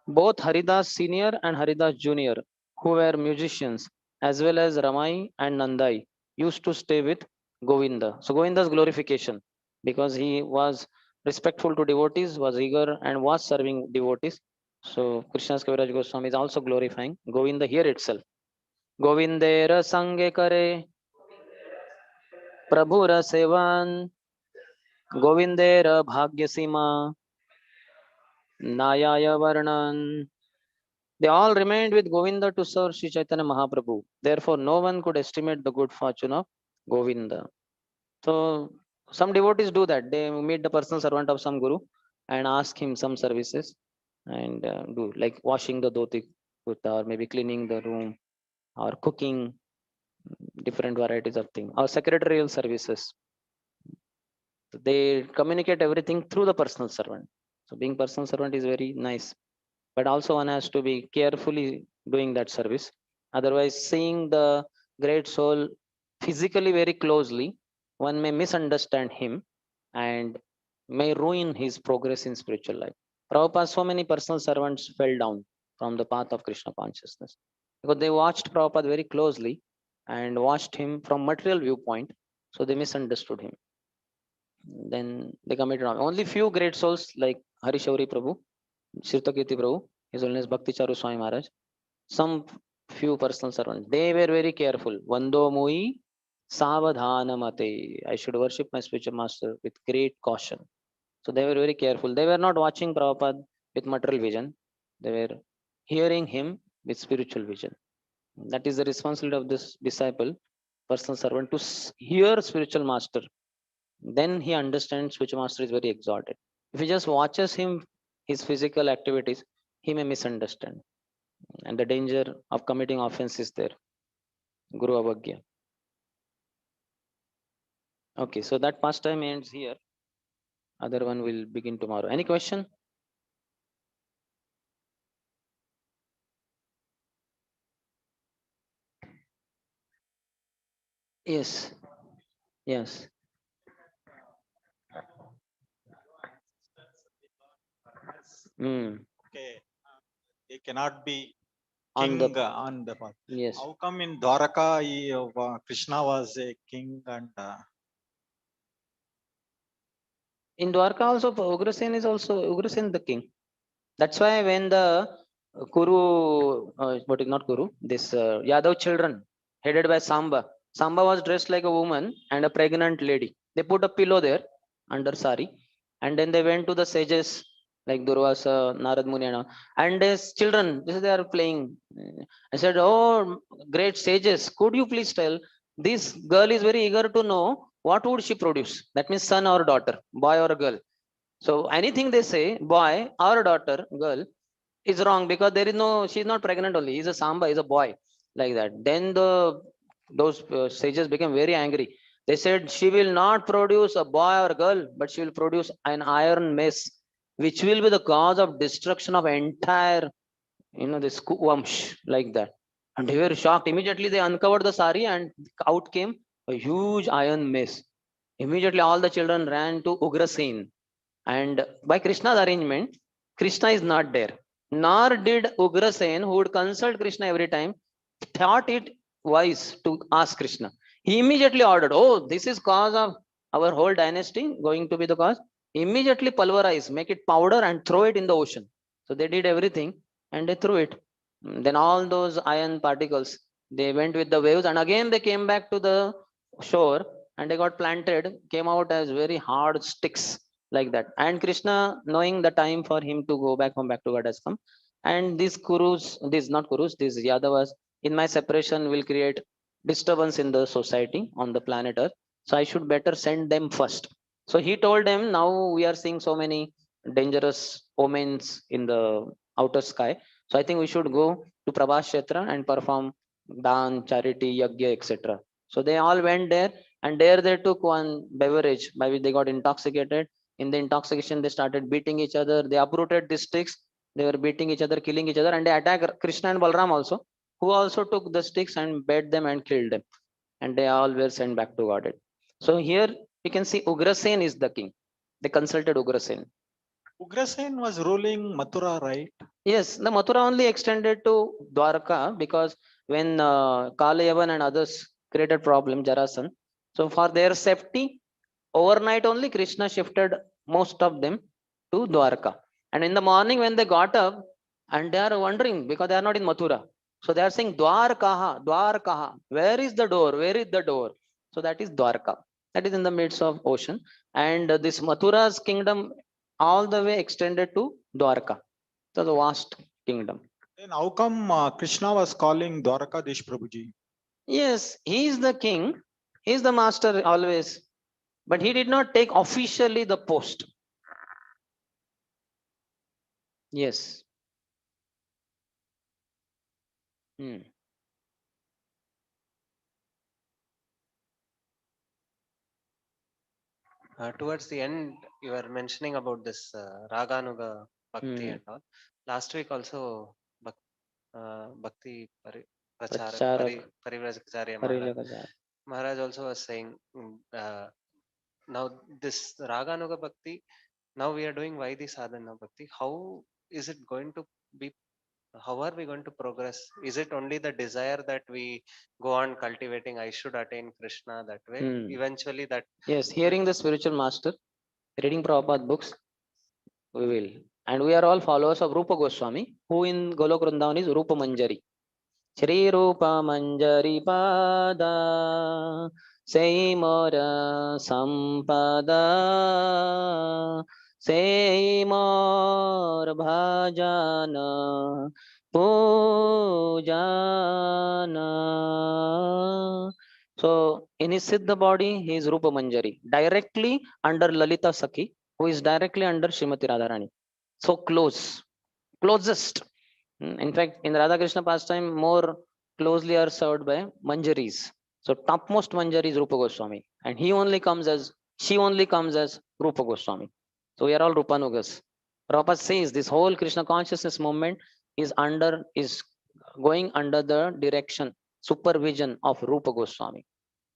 Both Haridas Senior and Haridas Junior, who were musicians, as well as Ramai and Nandai, used to stay with Govinda. So Govinda's glorification, because he was respectful to devotees, was eager and was serving devotees. So Krishna's Kaviraj Goswami is also glorifying Govinda here itself. Govindera Sange Kare, Prabhura Sevan, Govindera Bhagyasima, Nayaya Varnan. They all remained with Govinda to serve Sri Chaitanya Mahaprabhu. Therefore, no one could estimate the good fortune of Govinda. So, some devotees do that. They meet the personal servant of some guru and ask him some services and do like washing the dhoti kurta, or maybe cleaning the room, or cooking, different varieties of things, or secretarial services. They communicate everything through the personal servant. So, being personal servant is very nice, but also one has to be carefully doing that service. Otherwise, seeing the great soul physically very closely, one may misunderstand him and may ruin his progress in spiritual life. Prabhupada, so many personal servants fell down from the path of Krishna consciousness because they watched Prabhupada very closely and watched him from material viewpoint, so they misunderstood him. Then they committed wrong. Only few great souls like Harishauri Prabhu, Shirtakirti Prabhu, His Holiness Bhakti Charu Swami Maharaj, some few personal servants, they were very careful. Vando mui savadhanamate. I should worship my spiritual master with great caution. So they were very careful. They were not watching Prabhupada with material vision. They were hearing him with spiritual vision. That is the responsibility of this disciple, personal servant, to hear spiritual master. Then he understands spiritual master is very exalted. If he just watches him, his physical activities, he may misunderstand. And the danger of committing offense is there. Guru Avagya. Okay, so that pastime ends here. Other one will begin tomorrow. Any question? Yes. Yes. Okay, they cannot be On king the on the path. yes. How come in Dwaraka Krishna was a king and In Dwarka also, Ugrasen is also Ugrasen the king. That's why when the Kuru, what is not Kuru, this Yadav children headed by Samba, Samba was dressed like a woman and a pregnant lady. They put a pillow there under sari, and then they went to the sages like Durvasa, Narad Muni, and as children, this is they are playing. I said, "Oh, great sages, could you please tell? This girl is very eager to know what would she produce. That means son or daughter, boy or girl. So anything they say, boy or daughter, girl, is wrong because there is no, she's not pregnant only. He's a Samba, he's a boy, like that. Then those sages became very angry. They said she will not produce a boy or girl, but she will produce an iron mace, which will be the cause of destruction of entire, this Vamsh, like that. And they were shocked. Immediately they uncovered the sari and out came a huge iron mace. Immediately all the children ran to Ugrasen. And by Krishna's arrangement, Krishna is not there. Nor did Ugrasen, who would consult Krishna every time, thought it wise to ask Krishna. He immediately ordered, oh, this is cause of our whole dynasty going to be the cause. Immediately pulverize, make it powder and throw it in the ocean. So they did everything and they threw it. Then all those iron particles, they went with the waves and again they came back to the shore and they got planted, came out as very hard sticks like that. And Krishna, knowing the time for him to go back home, back to God has come. And these Kurus, these not Kurus, these Yadavas, in my separation will create disturbance in the society on the planet Earth. So I should better send them first. So he told them, now we are seeing so many dangerous omens in the outer sky. So I think we should go to Prabhas Kshetra and perform dan, charity, yagya, etc. So they all went there and there they took one beverage by which they got intoxicated. In the intoxication, they started beating each other. They uprooted the sticks. They were beating each other, killing each other, and they attacked Krishna and Balram also, who also took the sticks and beat them and killed them. And they all were sent back to Godhead. So here you can see Ugrasen is the king. They consulted Ugrasen. Ugrasen was ruling Mathura, right? Yes, the Mathura only extended to Dwarka because when Kalayavan and others created problem, Jarasan. So for their safety, overnight only Krishna shifted most of them to Dwarka. And in the morning when they got up and they are wondering because they are not in Mathura. So they are saying Dwarkaha, Dwarkaha. Where is the door? Where is the door? So that is Dwarka. That is in the midst of ocean. And this Mathura's kingdom all the way extended to Dwarka. So the vast kingdom. Then how come Krishna was calling Dwarakadish Prabhuji? Yes, he is the king. He is the master always. But he did not take officially the post. Yes. Hmm. Towards the end, you were mentioning about this Raganuga Bhakti and all. Last week also, Bhakti Parivrajacharya Maharaj also was saying, now this Raganuga Bhakti, now we are doing Vaidhi Sadhana Bhakti. How is it going to be? How are we going to progress? Is it only the desire that we go on cultivating? I should attain Krishna that way. Eventually, that yes, hearing the spiritual master, reading Prabhupada books, we will. And we are all followers of Rupa Goswami, who in Golok Vrindavan is Rupa Manjari. Shri Rupa Manjari Pada Sei Mora Sampada Sei Mor Bhajana Pujana. So in his Siddha body, he is Rupa Manjari, directly under Lalita Sakhi, who is directly under Srimati Radharani. So close, closest. In fact, in Radha Krishna pastime, more closely are served by Manjaris. So topmost Manjari is Rupa Goswami, and she only comes as Rupa Goswami. So we are all Rupanugas. Prabhupada says this whole Krishna consciousness movement is going under the direction, supervision of Rupa Goswami.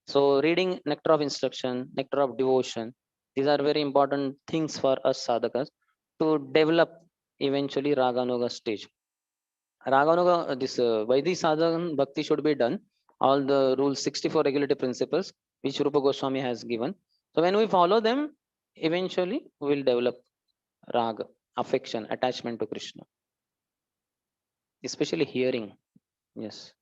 So reading Nectar of Instruction, Nectar of Devotion, these are very important things for us sadhakas to develop eventually Raganuga stage. Raganuga, this Vaidhi Sadhan Bhakti should be done. All the rules, 64 regulative principles, which Rupa Goswami has given. So when we follow them, eventually we will develop raga, affection, attachment to Krishna. Especially hearing. Yes.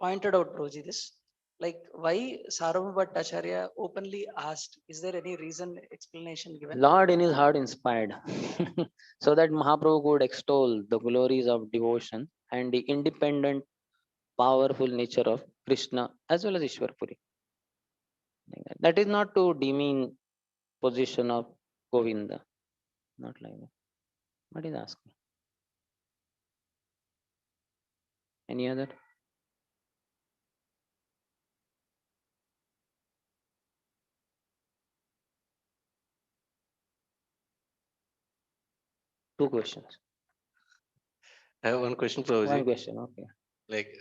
Pointed out, Prabhuji, this. Like why Sarvabhauma Bhattacharya openly asked, is there any reason, explanation given? Lord in his heart inspired so that Mahaprabhu could extol the glories of devotion and the independent, powerful nature of Krishna as well as Ishwarpuri. That is not to demean position of Govinda. Not like that. What is asking? Any other? Two questions. I have one question, Prabhuji. One question, okay. Like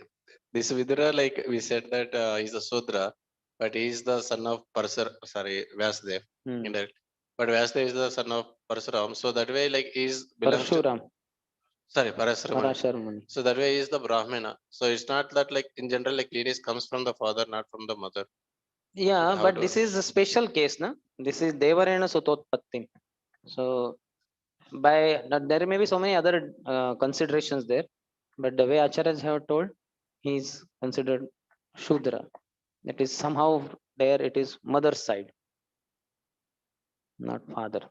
this Vidura, like we said that he's a Sudra, but he is the son of Vyasdev. Indirect. but Vyasdev is the son of Parasuram. So that way, like he's belongs to Parshuram, Parasuraman. Parasharmani. So that way he is the Brahmana. So it's not that like in general like lineage comes from the father, not from the mother. Yeah, How but it this was. is a special case, na? This is Devarena Sutotpatti. So by there may be so many other considerations there, but the way acharyas have told, he is considered Shudra. That is somehow there it is mother's side, not father.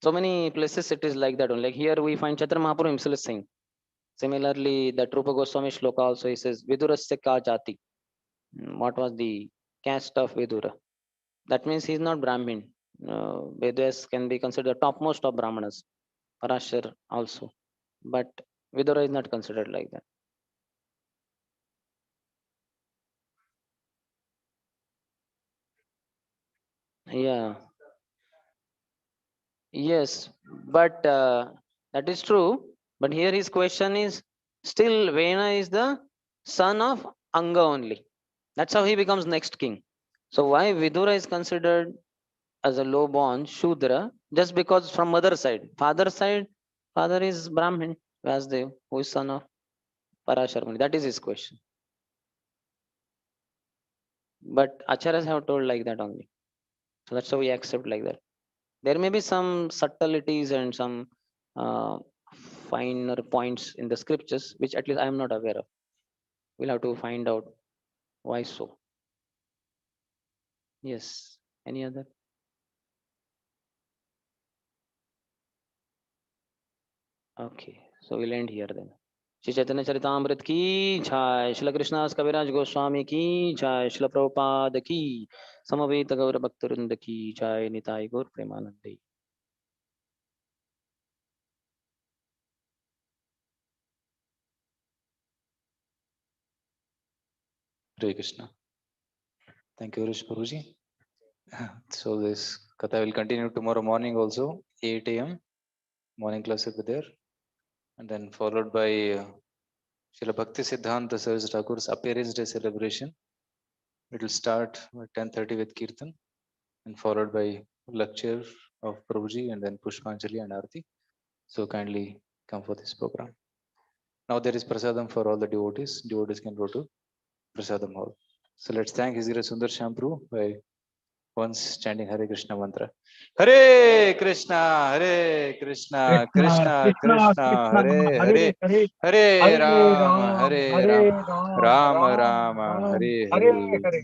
So many places it is like that only. Like here we find Chaitanya Mahaprabhu himself is saying. Similarly, that Rupa Goswami shloka also he says Vidurasya ka jati. What was the caste of Vidura? That means he is not Brahmin. Vedas can be considered the topmost of Brahmanas. Parashar also. But Vidura is not considered like that. Yeah. Yes. But that is true. But here his question is still Vena is the son of Anga only. That's how he becomes next king. So why Vidura is considered as a low born Shudra? Just because from mother side. Father side, father is Brahmin, Vyasdev, who is son of Parasharmani. That is his question. But acharyas have told like that only. So that's how we accept like that. There may be some subtleties and some uh, finer points in the scriptures, which at least I am not aware of. We'll have to find out why so. Yes. Any other? Okay. So we'll end here then. Shri Chaitanya Charitamrita की जय, श्रील कृष्णदास कविराज गोस्वामी की जय, श्रील प्रभुपाद की, समवेत गौर भक्तवृंद की जय, निताय गौर प्रेमानंदे। Hare Krishna. Thank you, Harish Prabhuji. So this Katha will continue tomorrow morning also, 8 a.m. Morning class will be there. And then followed by Srila Bhakti Siddhanta Saraswati Thakur's Appearance Day celebration. It will start at 10:30 with Kirtan and followed by lecture of Prabhuji and then Pushpanjali and Arati. So kindly come for this program. Now there is prasadam for all the devotees. Devotees can go to prasadam hall. So let's thank His Grace Sundarshyam Prabhu by once chanting Hare Krishna mantra. Hare Krishna, Hare Krishna, Krishna Krishna, Hare Hare, Hare Rama, Hare Rama, Rama Rama, Hare Hare.